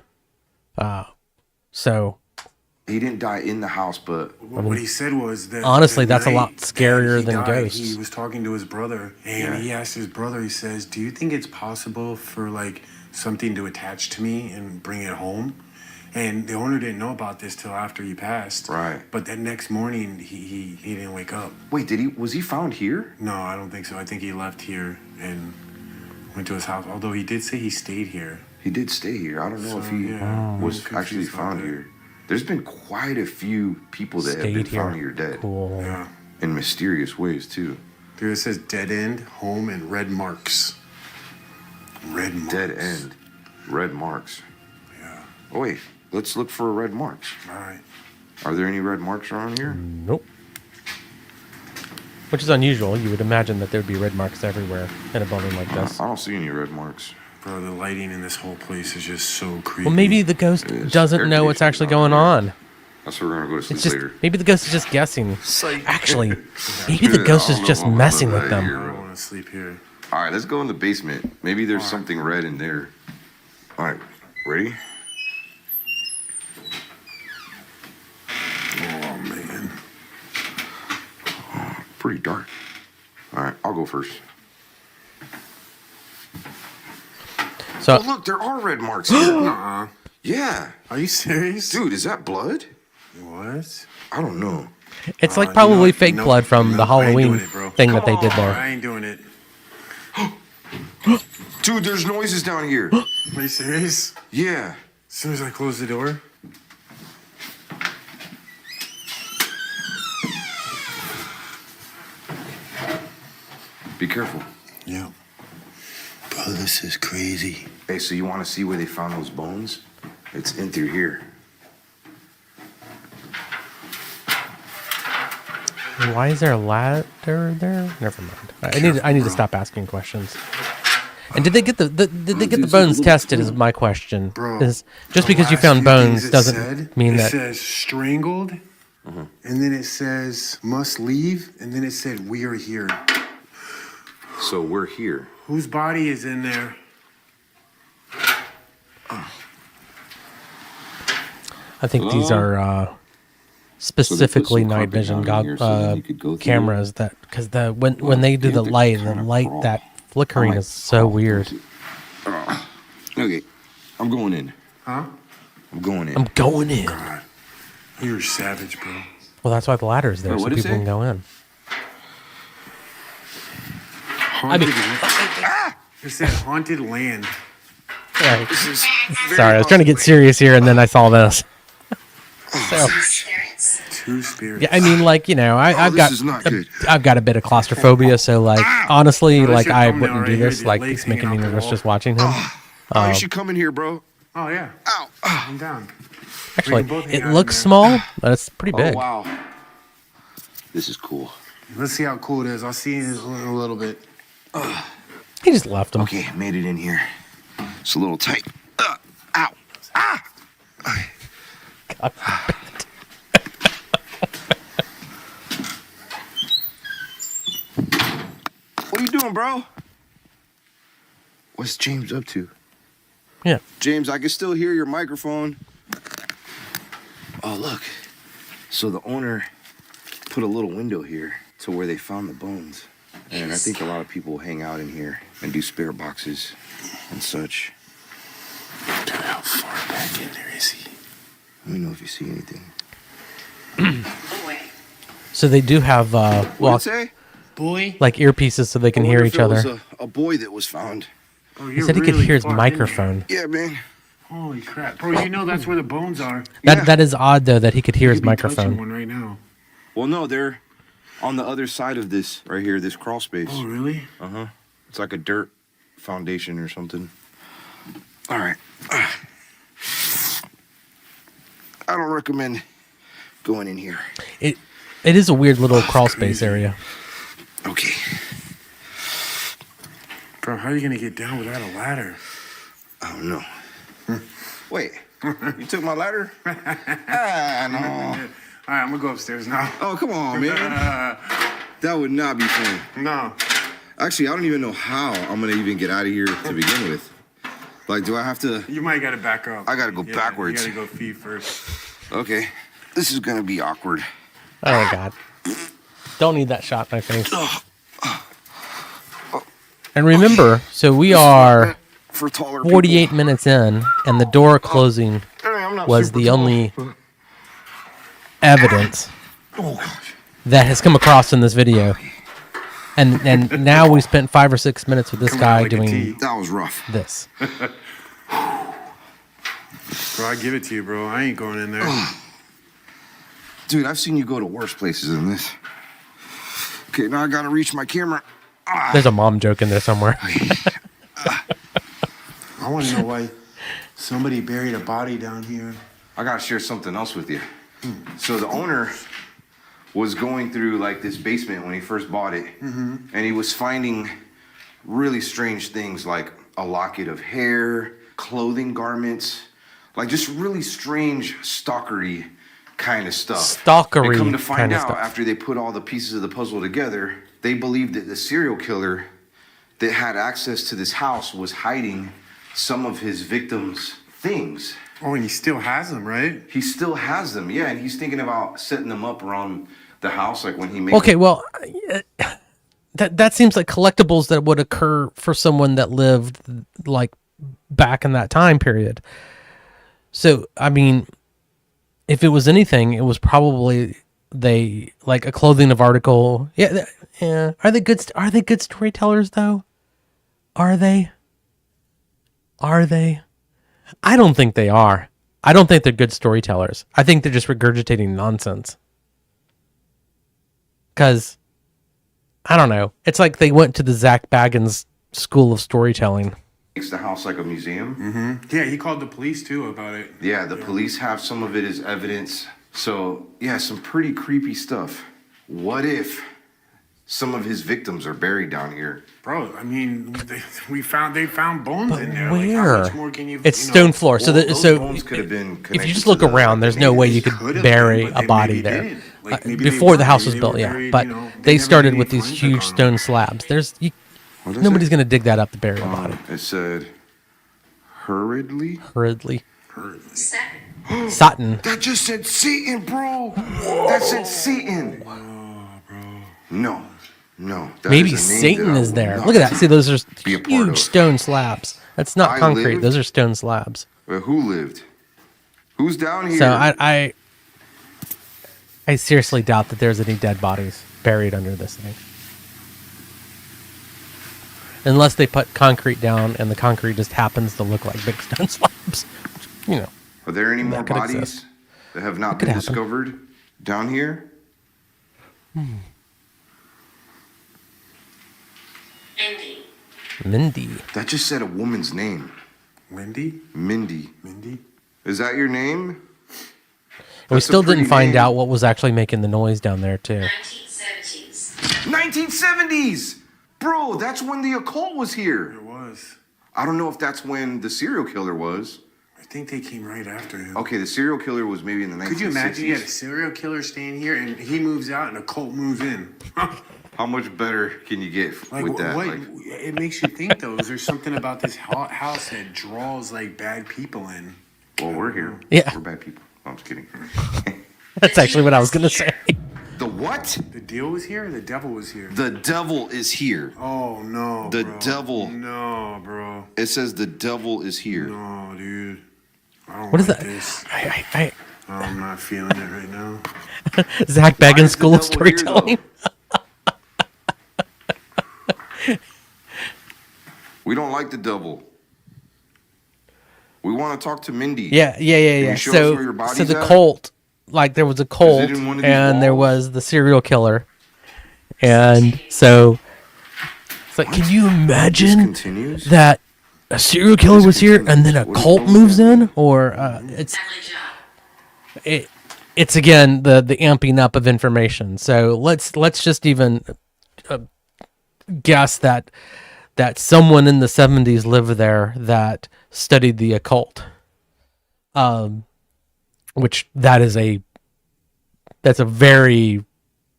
So He didn't die in the house, but What he said was that honestly, the that's a lot night scarier that he than died, ghosts. He was talking to his brother, and he asked his brother. He says, "Do you think it's possible for like something to attach to me and bring it home?" And the owner didn't know about this till after he passed. Right. But that next morning, he didn't wake up. wait, was he found here? No, I don't think so. I think he left here and went to his house. Although he did say he stayed here. He did stay here. I don't know if he yeah, was I'm actually confused about found that. here. There's been quite a few people that have been Stayed here. found here dead. Cool. Yeah. In mysterious ways, too. Dude, it says dead end, home, and red marks. Red marks. Dead end. Red marks. Yeah. Oh, wait. Let's look for red marks. All right. Are there any red marks around here? Nope. Which is unusual. You would imagine that there'd be red marks everywhere in a building like this. I don't see any red marks. Bro, the lighting in this whole place is just so creepy. Well, maybe the ghost It is. doesn't Air know what's conditioning's actually on going here. on. That's where we're gonna go to sleep It's just later. maybe the ghost is just guessing. Psych. Actually, maybe the Yeah, ghost I is don't just know about messing that with them. here. I don't want to sleep here. All right, let's go in the basement. Maybe there's something red in there. All right, ready? Oh, man. Pretty dark. All right, I'll go first. So Oh, look, there are red marks here. Uh-uh. Yeah. Are you serious? Dude, is that blood? What? I don't know. it's like you know probably what? fake Nope. blood from the Nope, I ain't Halloween doing it, bro. thing that they did there. I ain't doing it. Dude, there's noises down here. Are you serious? Yeah. As soon as I close the door? Be careful. Yeah. Bro, this is crazy. Hey, so you want to see where they found those bones? It's in through here. Why is there a ladder there? Never mind. I need to stop asking questions. And did they get the bones tested? Is my question. Bro, Is just the because you last found few bones things it doesn't said, mean it that. says strangled, and then it says must leave, and then it said we are here. So we're here. Whose body is in there? I think these are specifically some night carpet down down in here so that you could go through cameras that because when they do you the have to light kinda crawl. that flickering is so weird. Okay, I'm going in. Huh? I'm going in. I'm going in. God, you're savage, bro. Well, that's why the ladder is there Wait, so what'd it people can say? go in. Haunted it said haunted land. Right. This is Sorry, I was trying to get serious here, and then I saw this. So Spirits. Two spirits. yeah, I mean, like I've this is not good. I've got a bit of claustrophobia, so like honestly, that's like your I thumbnail wouldn't right do here, this. your Like legs it's making hanging me out the nervous wall. just watching him. Oh, you should come in here, bro. Oh yeah. Ow. I'm down. Actually, both hang it out in looks there. small, but it's pretty Oh, big. wow. This is cool. Let's see how cool it is. I'll see you in a little bit. He just left him. Okay, made it in here. It's a little tight. Ow. Ah. What are you doing, bro? What's James up to? Yeah. James, I can still hear your microphone. Oh, look. So the owner put a little window here to where they found the bones. And I think a lot of people hang out in here and do spirit boxes and such. Dude, how far back in there is he? Let me know if you see anything. Away. So they do have What'd it say? Boy. like earpieces so they can I hear wonder each if it other. was a boy that was found. Bro, He said he could hear his microphone. Yeah, man. Holy crap, bro! You know that's where the bones are. That is odd though that he could hear his You could be touching microphone. one right now. Well, no, they're on the other side of this right here, this crawl space. Oh, really? It's like a dirt foundation or something. All right. I don't recommend going in here. It is a weird little crawl space area. Okay. Bro, how are you gonna get down without a ladder? I don't know. Wait, you took my ladder? Ah, no. All right, I'm gonna go upstairs now. Oh, come on, man. That would not be fun. No. Actually, I don't even know how I'm gonna even get out of here to begin with. Like, do I have to? You might gotta back up. I gotta go backwards. You gotta go feet first. Okay, this is gonna be awkward. Oh my god. Don't need that shot in my face. And remember, so we are For taller 48 minutes in, and the door closing was the only evidence that has come across in this video. And now we spent 5 or 6 minutes with this guy like a doing T. That was rough. this. Bro, I give it to you, bro. I ain't going in there. Dude, I've seen you go to worse places than this. Okay, now I gotta reach my camera. There's a mom joke in there somewhere. I want to know why somebody buried a body down here. I gotta share something else with you. So the owner was going through like this basement when he first bought it, and he was finding really strange things like a locket of hair, clothing garments, like just really strange stalkery kind of stuff. Stalkery And come to find kinda out, stuff. after they put all the pieces of the puzzle together, they believed that the serial killer that had access to this house was hiding some of his victims' things. Oh, and he still has them, right? He still has them, yeah, and he's thinking about setting them up around the house, like when he makes. Okay, well, that seems like collectibles that would occur for someone that lived like back in that time period. So, I mean, if it was anything, it was probably they like a clothing of article. Yeah, yeah. Are they good? Are they good storytellers though? Are they? Are they? I don't think they are. I don't think they're good storytellers. I think they're just regurgitating nonsense. Because, I don't know. It's like they went to the Zach Baggins School of Storytelling. Makes the house like a museum. Yeah, he called the police too about it. Yeah, the police have some of it as evidence. So, yeah, some pretty creepy stuff. What if some of his victims are buried down here? Bro, I mean, they found bones But in there. where? Like, how much more can you? It's you know, stone floor. So, Well, the, those so bones could have been if you just connected look to the- around, there's no way you They could could have bury been, but a they body maybe there. didn't. Like, maybe they Before the weren't. house was Maybe built, they were yeah. buried, But you know, they never started did with any these forensic huge on stone slabs. What is Nobody's it? going to dig that up to bury a body. It said hurriedly. Hurriedly. Seven. Sutton. That just said Satan, bro. That said Satan. No, no. that Maybe is a name Satan that I is will there. not Look at that. See, those are be a part huge of. stone slabs. That's not I concrete. lived- Those are stone slabs. But who lived? Who's down here? So I seriously doubt that there's any dead bodies buried under this thing. Unless they put concrete down and the concrete just happens to look like big stone slabs. You know. Are there any more could bodies exist. that have not could been happen. discovered down here? Ending. Mindy. That just said a woman's name. Wendy? Mindy. Mindy? Is that your name? We That's a still didn't pretty find name. out what was actually making the noise down there, too. 1970s. 1970s! Bro, that's when the occult was here. It was. I don't know if that's when the serial killer was. I think they came right after him. Okay, the serial killer was maybe in the 1960s. Could you imagine you had a serial killer staying here and he moves out and a cult moves in? How much better can you get Like, with that? what? Like, It makes you think, though. Is there something about this house that draws, like, bad people in? well, we're here. Yeah. We're bad people. No, I'm just kidding. That's actually what I was going to say. The what? The deal was here or the devil was here? The devil is here. Oh, no, The bro. devil. No, bro. It says the devil is here. No, dude. I don't What is like that? this. I'm not feeling it right now. Zach Why Baggins is the School of devil here, though? Storytelling. We don't like the devil. We want to talk to Mindy. Yeah. you show us where your So body's the at? cult, like there was a cult, in one of these and there walls? was the serial killer, and so it's like, can you imagine continues? that a serial killer was here and then a What- cult what was moves that? in, or it's Family job. it's again the amping up of information. So let's just even guess that someone in the 70s lived there that studied the occult, which that's a very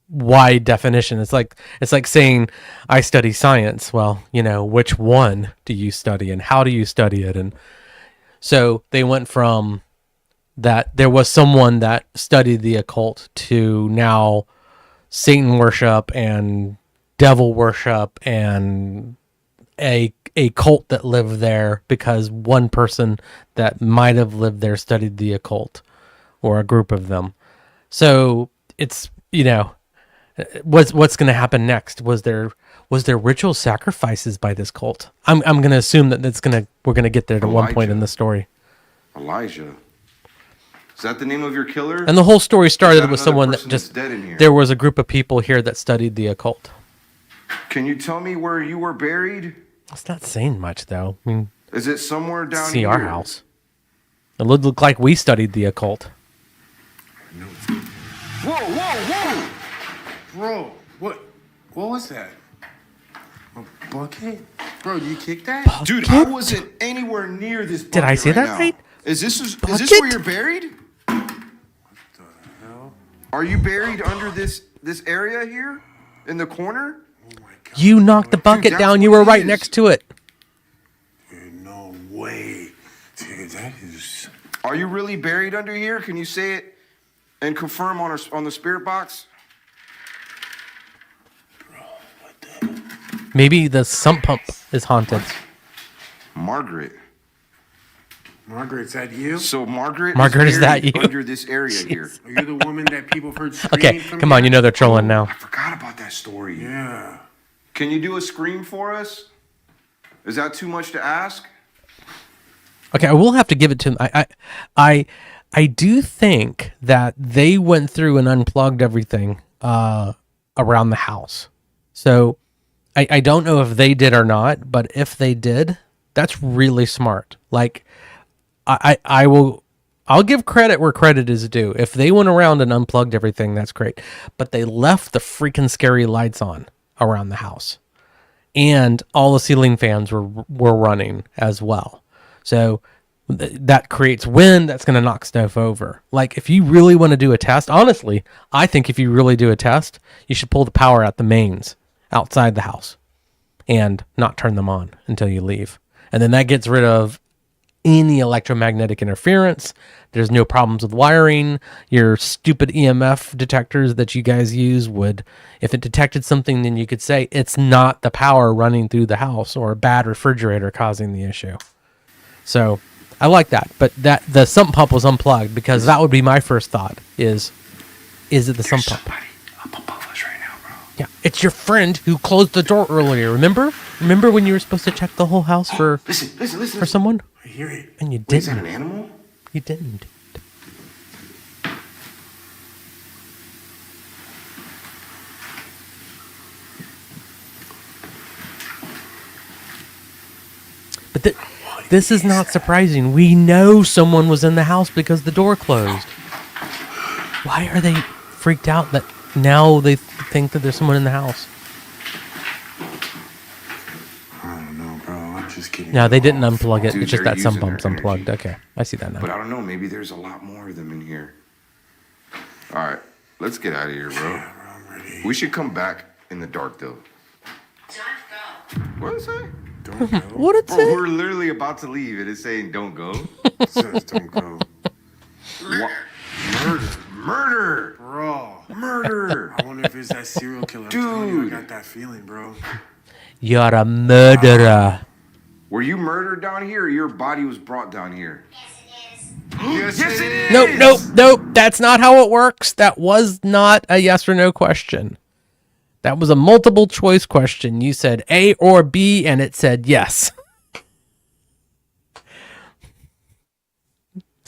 wide definition. It's like saying I study science. Well, which one do you study and how do you study it? And so they went from that there was someone that studied the occult to now Satan worship and devil worship and a cult that lived there because one person that might have lived there studied the occult, or a group of them. So it's, what's going to happen next? Was there ritual sacrifices by this cult? I'm going to assume that we're going to get there to one point Elijah. in the story. Elijah. Is that the name of your killer? And the whole story Is started that with another someone that person that's just, dead in here? there was a group of people here that studied the occult. Can you tell me where you were buried? It's not saying much though. I mean, Is it somewhere down see here? our house. It would look like we studied the occult. Whoa! Bro, what was that? A bucket? Bro, you kicked that? Dude, I wasn't anywhere near this bucket. Did I say that now. right? Is this Bucket? where you're buried? Are you buried under this area here? In the corner? Oh my god. You knocked the bucket that's down. You what were it right is. next to it. Dude, no way. Dude, that is... Are you really buried under here? Can you say it and confirm on the spirit box? What the... Maybe the sump pump is haunted. Margaret. Margaret, is that you? So Margaret Is that buried you? under this area here. Are you the woman that people have heard screaming Okay, from come on. here? They're trolling now. I forgot about that story. Yeah. Can you do a scream for us? Is that too much to ask? Okay, I will have to give it to them. I do think that they went through and unplugged everything around the house. So I don't know if they did or not, but if they did, that's really smart. Like I'll give credit where credit is due. If they went around and unplugged everything, that's great. But they left the freaking scary lights on around the house. And all the ceiling fans were running as well. So that creates wind that's going to knock stuff over. Like if you really want to do a test, honestly, I think if you really do a test, you should pull the power out the mains outside the house and not turn them on until you leave. And then that gets rid of any electromagnetic interference. There's no problems with wiring. Your stupid EMF detectors that you guys use would, if it detected something, then you could say it's not the power running through the house or a bad refrigerator causing the issue. So I like that. But that the sump pump was unplugged because that would be my first thought is it the sump pump? Somebody up above us right now, bro. Yeah. It's your friend who closed the door earlier. Remember when you were supposed to check the whole house for Listen. for someone? I hear it. And you Wait, is that didn't. an animal? You didn't. But this is not surprising. We know someone was in the house because the door closed. Why are they freaked out that now they think that there's someone in the house? I don't know, bro. I'm just kidding. No, they didn't unplug it. Dude, It's just they're that some using their bump's unplugged. energy. Okay, I see that now. But I don't know. Maybe there's a lot more of them in here. All right, let's get out of here, bro. Yeah, bro, I'm ready. We should come back in the dark, though. Don't go. What did it say? Don't go. What it Bro, say? we're literally about to leave, and it's saying don't go. It says don't go. What? Murder! Bro. Murder! I wonder if it's that serial killer. I'm telling you, I Dude. got that feeling, bro. You're a murderer. Were you murdered down here, or your body was brought down here? Yes, it is. Yes, it is! Nope. That's not how it works. That was not a yes or no question. That was a multiple choice question. You said A or B, and it said yes.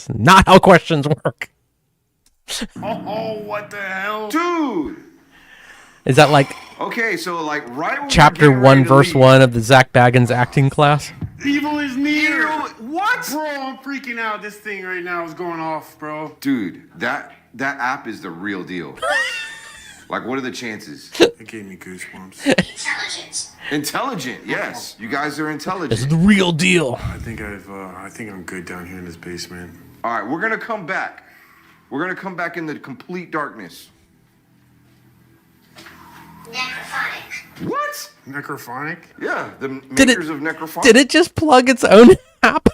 It's not how questions work. Oh, what the hell? Dude. Is that like Okay, so like right when we're chapter getting 1, ready to verse leave- 1 of the Zach Baggins acting class? Evil is near. What? Bro, I'm freaking out. This thing right now is going off, bro. Dude, that app is the real deal. Like, what are the chances? It gave me goosebumps. Intelligence. Intelligent, yes. You guys are This is intelligent. the real deal. I think I'm good down here in this basement. All right, we're gonna come back. We're gonna come back in the complete darkness. Necrophonic. What? Necrophonic? Yeah, the Did it- makers of Necrophonic. Did it just plug its own app?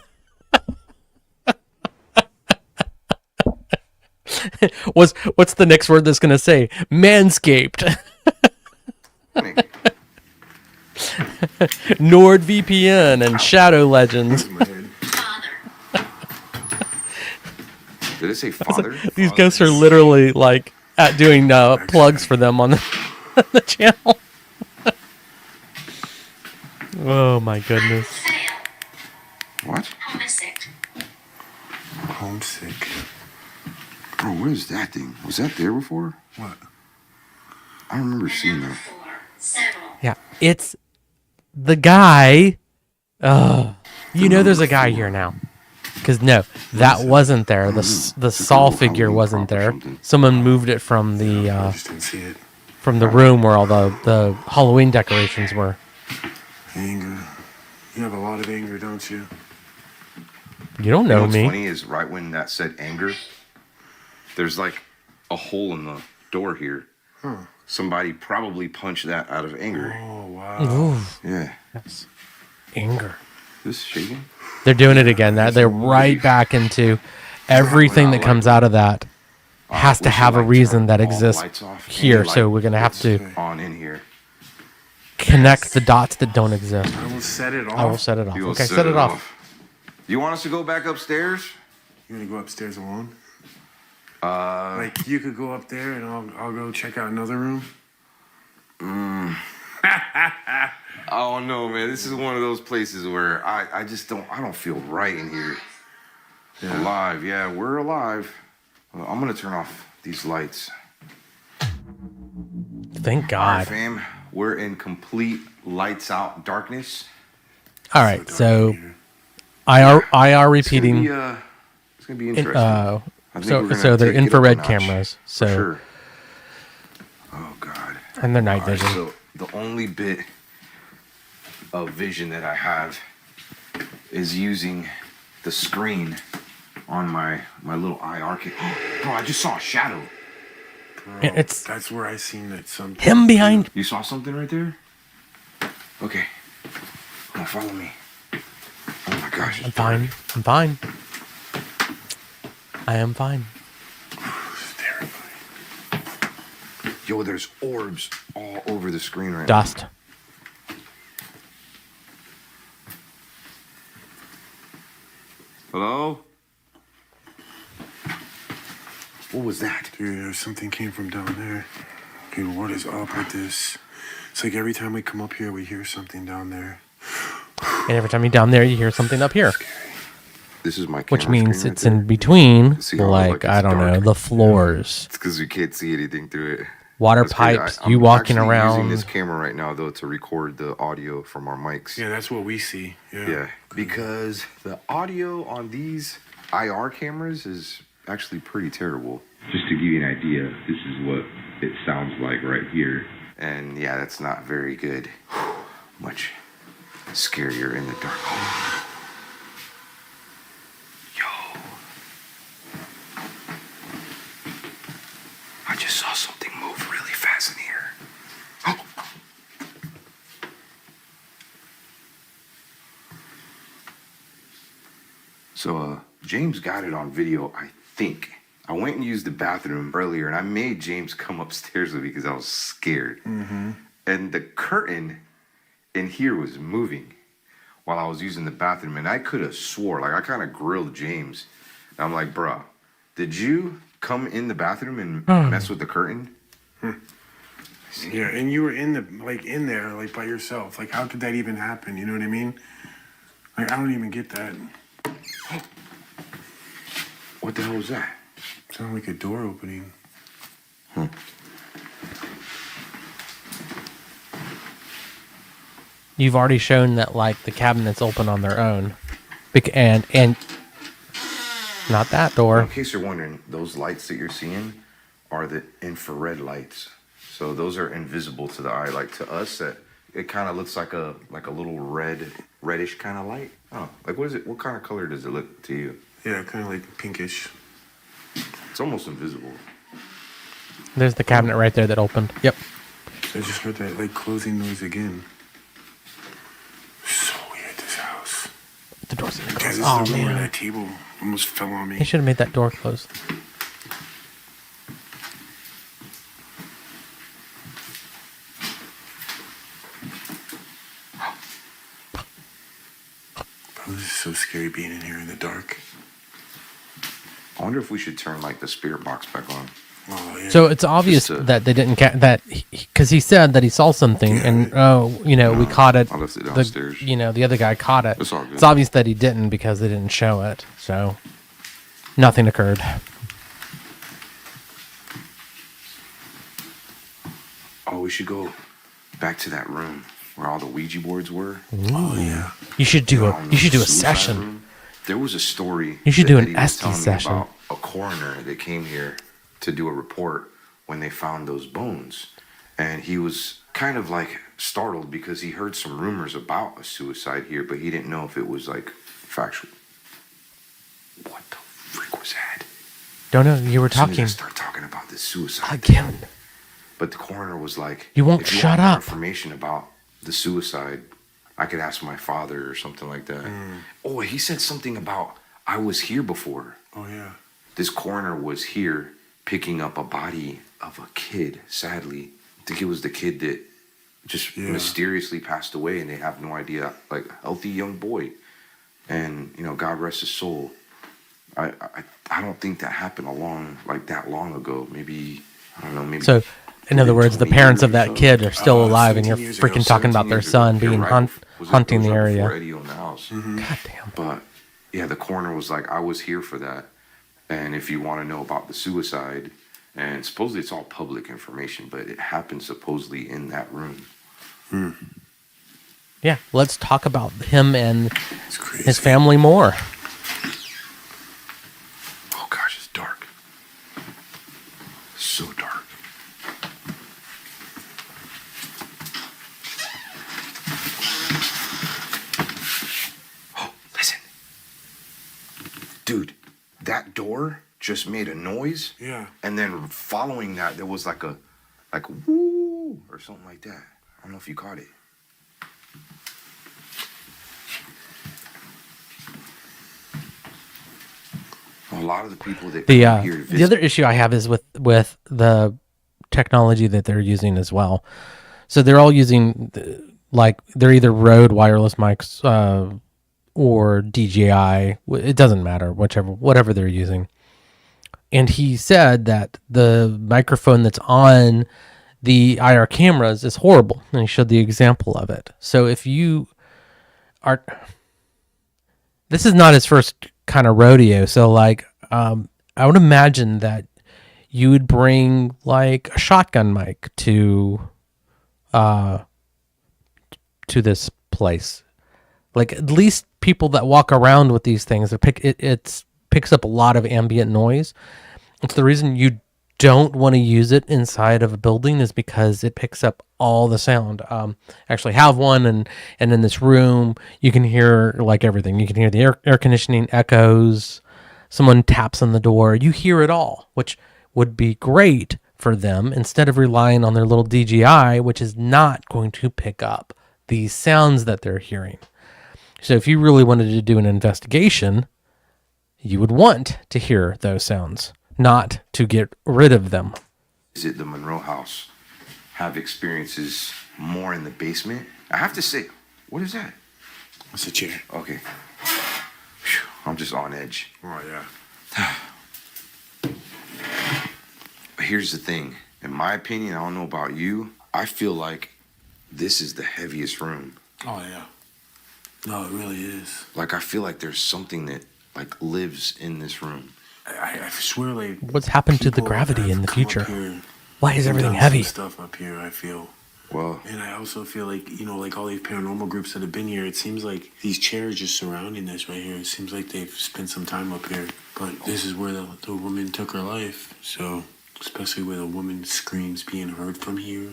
What's the next word that's gonna say? Manscaped. NordVPN and Shadow Legends. In my head. Father. Did it say father? These ghosts are literally like at doing plugs for them on the channel. Oh my goodness. Fail. What? Homicide. Homesick. Bro, what is that thing? Was that there before? What? I don't remember seeing Number that. 4. Several. Yeah, it's the guy. You know there's a guy here now. Because no, that wasn't there. The Saw figure wasn't there. Someone moved it from I the just didn't see it. room where all the Halloween decorations were. Anger. You have a lot of anger, don't you? You don't You know know what's me. funny is right when that said anger, there's like a hole in the door here. Somebody probably punched that out of anger. Oh, wow. Ooh, Yeah. that's anger. This shaking? They're doing it again. They're right back into everything that comes out of that has to We should, have a like, reason turn that all the exists lights off. here. Any So light we're gonna have to that's on in here. connect the dots that don't exist. I will set it off. I will set it off. You will Okay, set it off. You want us to go back upstairs? You gonna go upstairs alone? Like you could go up there and I'll go check out another room. Oh no, man! This is one of those places where I just don't feel right in here. Alive, yeah, we're alive. Well, I'm gonna turn off these lights. Thank All right, God. fam, we're in complete lights out darkness. All right, so Here. IR It's gonna repeating. be, it's gonna be interesting. I think we're So gonna they're take it up a infrared notch, cameras. for So sure. Oh God. and they're night All right, vision. so the only bit of vision that I have is using the screen on my little IR kit. Bro, I just saw a shadow. Bro, It's- that's where I seen that something. Him behind. You saw something right there? Okay. Come on, follow me. Oh my gosh. I'm fine. I'm fine. I am fine. It's terrifying. Yo, there's orbs all over the screen right Dust. now. Hello? What was that? Dude, there's something came from down there. Dude, what is up with this? It's like every time we come up here, we hear something down there. And every time you're down there, you hear something up here, This is my camera which means screen it's right in there. between, See how, like like, I it's don't know, dark? the floors, It's because you can't see anything through it. water That's crazy. pipes. I'm You walking actually around. using this camera right now though to record the audio from our mics. Yeah, that's what we see. Yeah. Yeah, because the audio on these IR cameras is actually pretty terrible. Just to give you an idea, this is what it sounds like right here. And yeah, that's not very good. Much scarier in the dark. Yo. I just saw something move really fast in here. Oh. So, James got it on video, I think. I went and used the bathroom earlier, and I made James come upstairs with me because I was scared. And the curtain in here was moving while I was using the bathroom, and I could have swore, like I kind of grilled James. And I'm like, bro, did you come in the bathroom and mess with the curtain? Yeah, and you were in there, like by yourself. Like, how could that even happen? You know what I mean? Like, I don't even get that. What the hell was that? Sounded like a door opening. You've already shown that like the cabinets open on their own, and not that door. In case you're wondering, those lights that you're seeing are the infrared lights. So those are invisible to the eye. Like to us, that it kind of looks like a little reddish kind of light. Oh, like what is it? What kind of color does it look to you? Yeah, kind of like pinkish. It's almost invisible. There's the cabinet right there that opened. Yep. I just heard that like closing noise again. So weird, this house. The door's in the Guys, close. this Oh is the room where man. that table almost fell on They me. should have made that door closed. Bro, this is so scary being in here in the dark. I wonder if we should turn like the spirit box back on. Oh, yeah. So it's obvious Just to- that they didn't that because he said that he saw something, and we caught it. I left it downstairs. The other guy caught it. It's all good. It's obvious that he didn't because they didn't show it. So nothing occurred. Oh, we should go back to that room where all the Ouija boards were. Oh, yeah. You should do On a the suicide session. room. There was a story. You should that do an Eddie was Esky telling me session. about a coroner that came here to do a report when they found those bones, and he was kind of like startled because he heard some rumors about a suicide here, but he didn't know if it was like factual. What the freak was that? Don't know. You were As soon as I talking start talking about this suicide again. But the coroner was like, You won't if you shut want more up. information about the suicide, I could ask my father or something like that. Oh, he said something about I was here before. Oh, yeah. This coroner was here picking up a body of a kid, sadly. I think it was the kid that just mysteriously passed away, and they have no idea, like a healthy young boy. And, God rest his soul. I don't think that happened that long ago. Maybe, I don't know, maybe. So, in other words, the 20 parents years of or that so. kid are still alive, and you're 17 years ago, freaking talking about 17 their years son ago. being You're right. hunting the It was right area. before Eddie owned the house. God damn. But yeah, the coroner was like, I was here for that. And if you want to know about the suicide, and supposedly it's all public information, but it happened supposedly in that room. Yeah, let's talk about him and It's crazy. his family more. Oh gosh, it's dark. So dark. Oh, listen. Dude, that door just made a noise. Yeah. And then following that, there was like woo or something like that. I don't know if you caught it. A lot of the people that The come here to the visit, other issue I have is with the technology that they're using as well. So they're all using they're either Rode wireless mics or DJI. It doesn't matter, whatever they're using. And he said that the microphone that's on the IR cameras is horrible, and he showed the example of it. So if you are, this is not his first kind of rodeo. So I would imagine that you would bring like a shotgun mic to this place. Like at least people that walk around with these things, it picks up a lot of ambient noise. It's the reason you don't want to use it inside of a building is because it picks up all the sound. Actually have one, and in this room you can hear like everything. You can hear the air conditioning echoes. Someone taps on the door. You hear it all, which would be great for them instead of relying on their little DJI, which is not going to pick up these sounds that they're hearing. So if you really wanted to do an investigation, you would want to hear those sounds, not to get rid of them. visit the Monroe house, have experiences more in the basement. I have to say, what is that? It's a chair. Okay. Phew, I'm just on edge. Oh, yeah. But here's the thing. In my opinion, I don't know about you, I feel like this is the heaviest room. Oh, yeah. No, it really is. Like, I feel like there's something that, lives in this room. I swear, like, What's happened to the people gravity have in the come up future? here Why is and everything done heavy? some stuff up here, I feel. Well, And I also feel like, you know, like all these paranormal groups that have been here, it seems like these chairs just surrounding this right here, it seems like they've spent some time up here. But this is where the woman took her life. So, especially where the woman screams being heard from here.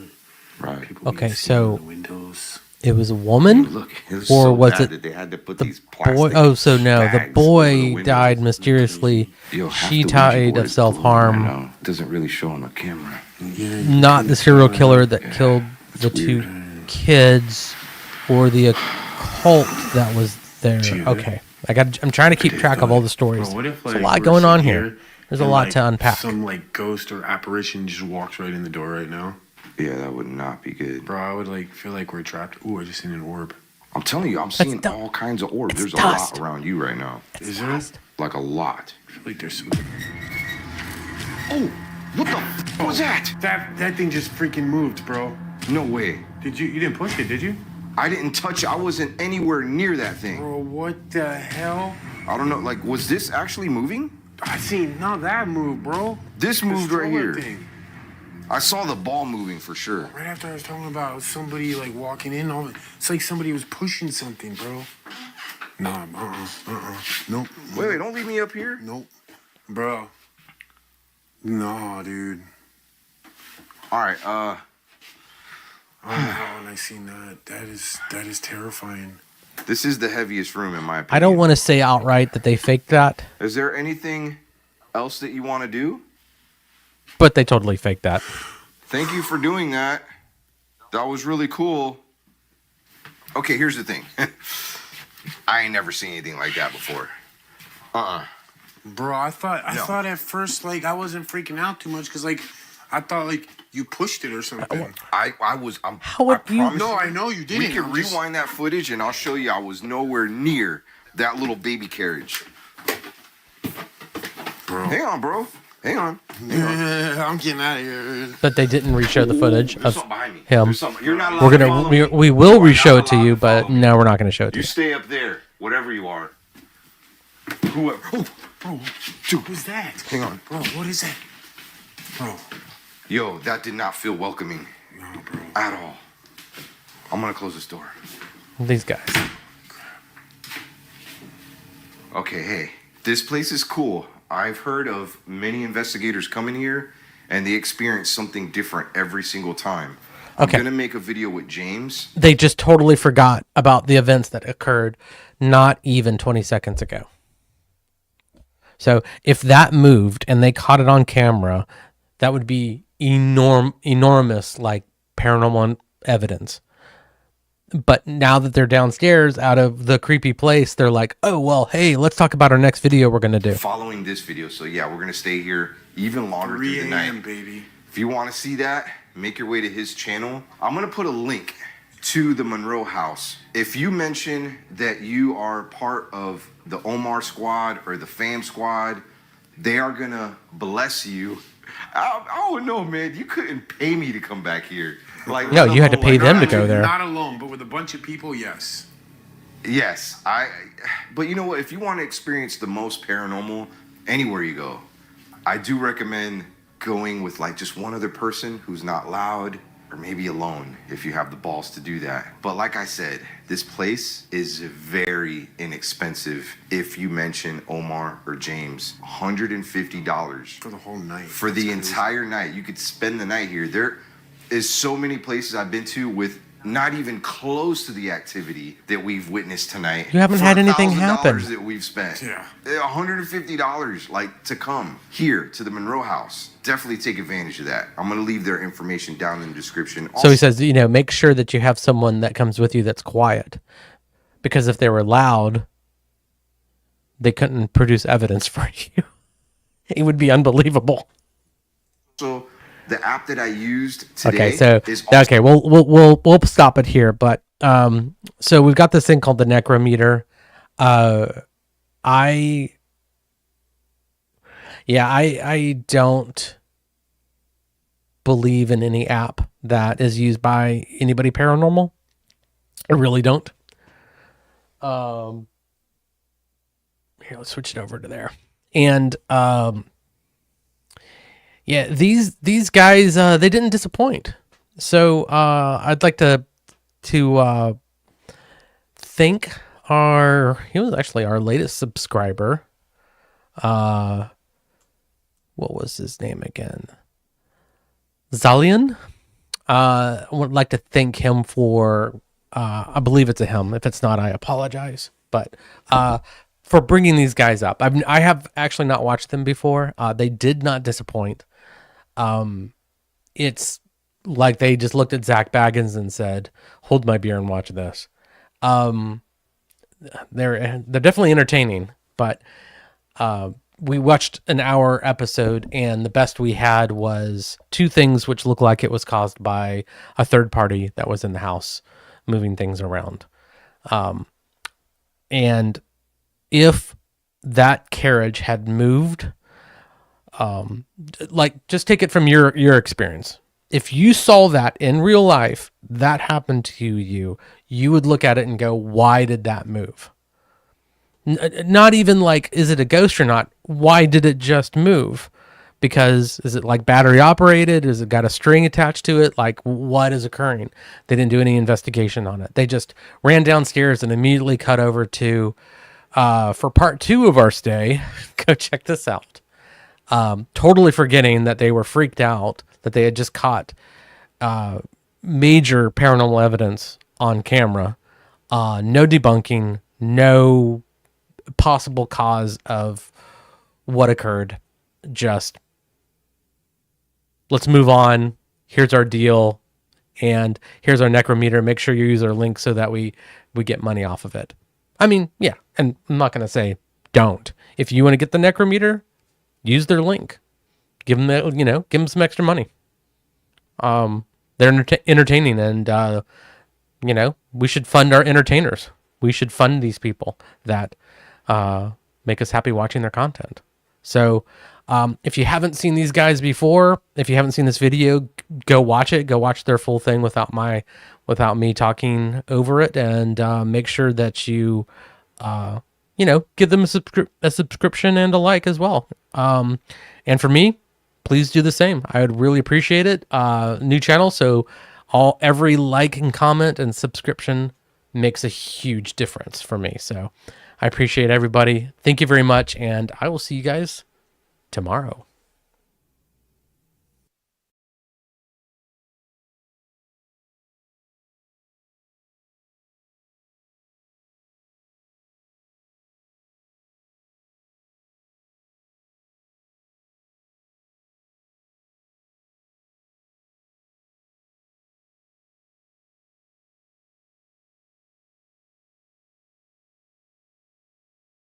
right. People Okay, being seen in so the windows. it was a woman? Look, it was Or so was bad it that they had to put the these boy? plastic Oh, so no, the bags over boy the windows. died mysteriously. Yo, half She the Ouija died board of is glowing self-harm. right now. It doesn't really show on the camera. Yeah, Not the serial killer that Yeah, killed the it's two weird. kids or the occult that was there. Dude. Okay. I'm trying to keep track of all the stories. Bro, what if, There's a like, lot we're going on sitting here. There's a and, lot like, to unpack. Some like ghost or apparition just walks right in the door right now. Yeah, that would not be good. Bro, I would like feel like we're trapped. Ooh, I just seen an orb. I'm telling you, I'm seeing du- all kinds of orbs. it's There's dust. a lot around you right now. Is there? Like a lot. I feel like there's some. Oh, what the f was that? That thing just freaking moved, bro. No way. Did you didn't push it, did you? I didn't touch it. I wasn't anywhere near that thing. Bro, what the hell? I don't know. Like, was this actually moving? I seen not that move, bro. This The moved right stroller here. thing. I saw the ball moving for sure. Right after I was talking about somebody like walking in, it's like somebody was pushing something, bro. Nah, nope. Wait, don't leave me up here. Nope. Bro. No, dude. All right, Oh, and I seen that. That is terrifying. this is the heaviest room in my opinion. I don't want to say outright that they faked that, Is there anything else that you want to do? but they totally faked that. Thank you for doing that. That was really cool. Okay, here's the thing. I ain't never seen anything like that before. Bro, I thought at first like I wasn't freaking out too much because like I thought like you pushed it or something. I was. How would I you- promise No, I know you didn't. We can I'm just- rewind that footage and I'll show you I was nowhere near that little baby carriage. Bro. Hang on, bro. Hang on. I'm getting out of here. But they didn't re-show the footage There's of something behind me. him. There's something. You're not allowed We're to gonna follow we, me. we will You are re-show not it to allowed you, follow but me. no, we're not going to show it to You you. stay up there, whatever you are. Whoever. Oh, Bro, dude. who's that? Hang on. Bro, what is that? Bro. Yo, that did not feel welcoming No, bro. at all. I'm gonna close this door. These guys. Okay, hey, this place is cool. I've heard of many investigators coming here and they experience something different every single time. Okay. I'm gonna make a video with James. They just totally forgot about the events that occurred not even 20 seconds ago. So if that moved and they caught it on camera, that would be enormous, like paranormal evidence. But now that they're downstairs out of the creepy place, they're like, oh, well, hey, let's talk about our next video we're going to do. Following this video, so yeah, we're gonna stay here even longer 3 through the a.m., night. baby. If you want to see that, make your way to his channel. I'm gonna put a link to the Monroe house. If you mention that you are part of the Omar squad or the fam squad, they are gonna bless you. I don't know, man. You couldn't pay me to come back here. Like, No, you had to let alone, pay them to like, go there. Not alone, but with a bunch of people, yes. Yes, but you know what? If you want to experience the most paranormal anywhere you go, I do recommend going with like just one other person who's not loud, or maybe alone if you have the balls to do that. But like I said, this place is very inexpensive. If you mention Omar or James, $150 For the whole night. for the That's crazy. entire night. You could spend the night here. There is so many places I've been to with not even close to the activity that we've witnessed tonight. You haven't for had anything $1,000 happen. that we've spent. Yeah. $150 like to come here to the Monroe house. Definitely take advantage of that. I'm gonna leave their information down in the description. So he says, make sure that you have someone that comes with you that's quiet. Because if they were loud, they couldn't produce evidence for you. It would be unbelievable. Also, the app that I used today Okay, so is also okay, we'll stop it here. But so we've got this thing called the necrometer. I don't believe in any app that is used by anybody paranormal. I really don't. Here, let's switch it over to there. And yeah, these guys they didn't disappoint. So I'd like to thank he was actually our latest subscriber. What was his name again? Zalian. I would like to thank him for, I believe it's a him. If it's not, I apologize. But for bringing these guys up, I have actually not watched them before. They did not disappoint. It's like they just looked at Zach Baggins and said, "Hold my beer and watch this." They're definitely entertaining, but we watched an hour episode, and the best we had was two things which looked like it was caused by a third party that was in the house moving things around. And if that carriage had moved, like, just take it from your experience. If you saw that in real life, that happened to you, you would look at it and go, why did that move? Not even like, is it a ghost or not? Why did it just move? Because is it like battery operated? Is it got a string attached to it? Like, what is occurring? They didn't do any investigation on it. They just ran downstairs and immediately cut over to, for part 2 of our stay, go check this out. Totally forgetting that they were freaked out, that they had just caught major paranormal evidence on camera. No debunking, no possible cause of what occurred. Just, let's move on. Here's our deal, and here's our necrometer. Make sure you use our link so that we get money off of it. I mean, yeah, and I'm not going to say don't. If you want to get the necrometer, use their link. Give them, give them some extra money. They're entertaining, and we should fund our entertainers. We should fund these people that make us happy watching their content. So if you haven't seen these guys before, if you haven't seen this video, go watch it. Go watch their full thing without me talking over it, and make sure that you give them a subscription and a like as well. And for me, please do the same. I would really appreciate it. New channel, so every like and comment and subscription makes a huge difference for me. So I appreciate everybody. Thank you very much, and I will see you guys tomorrow.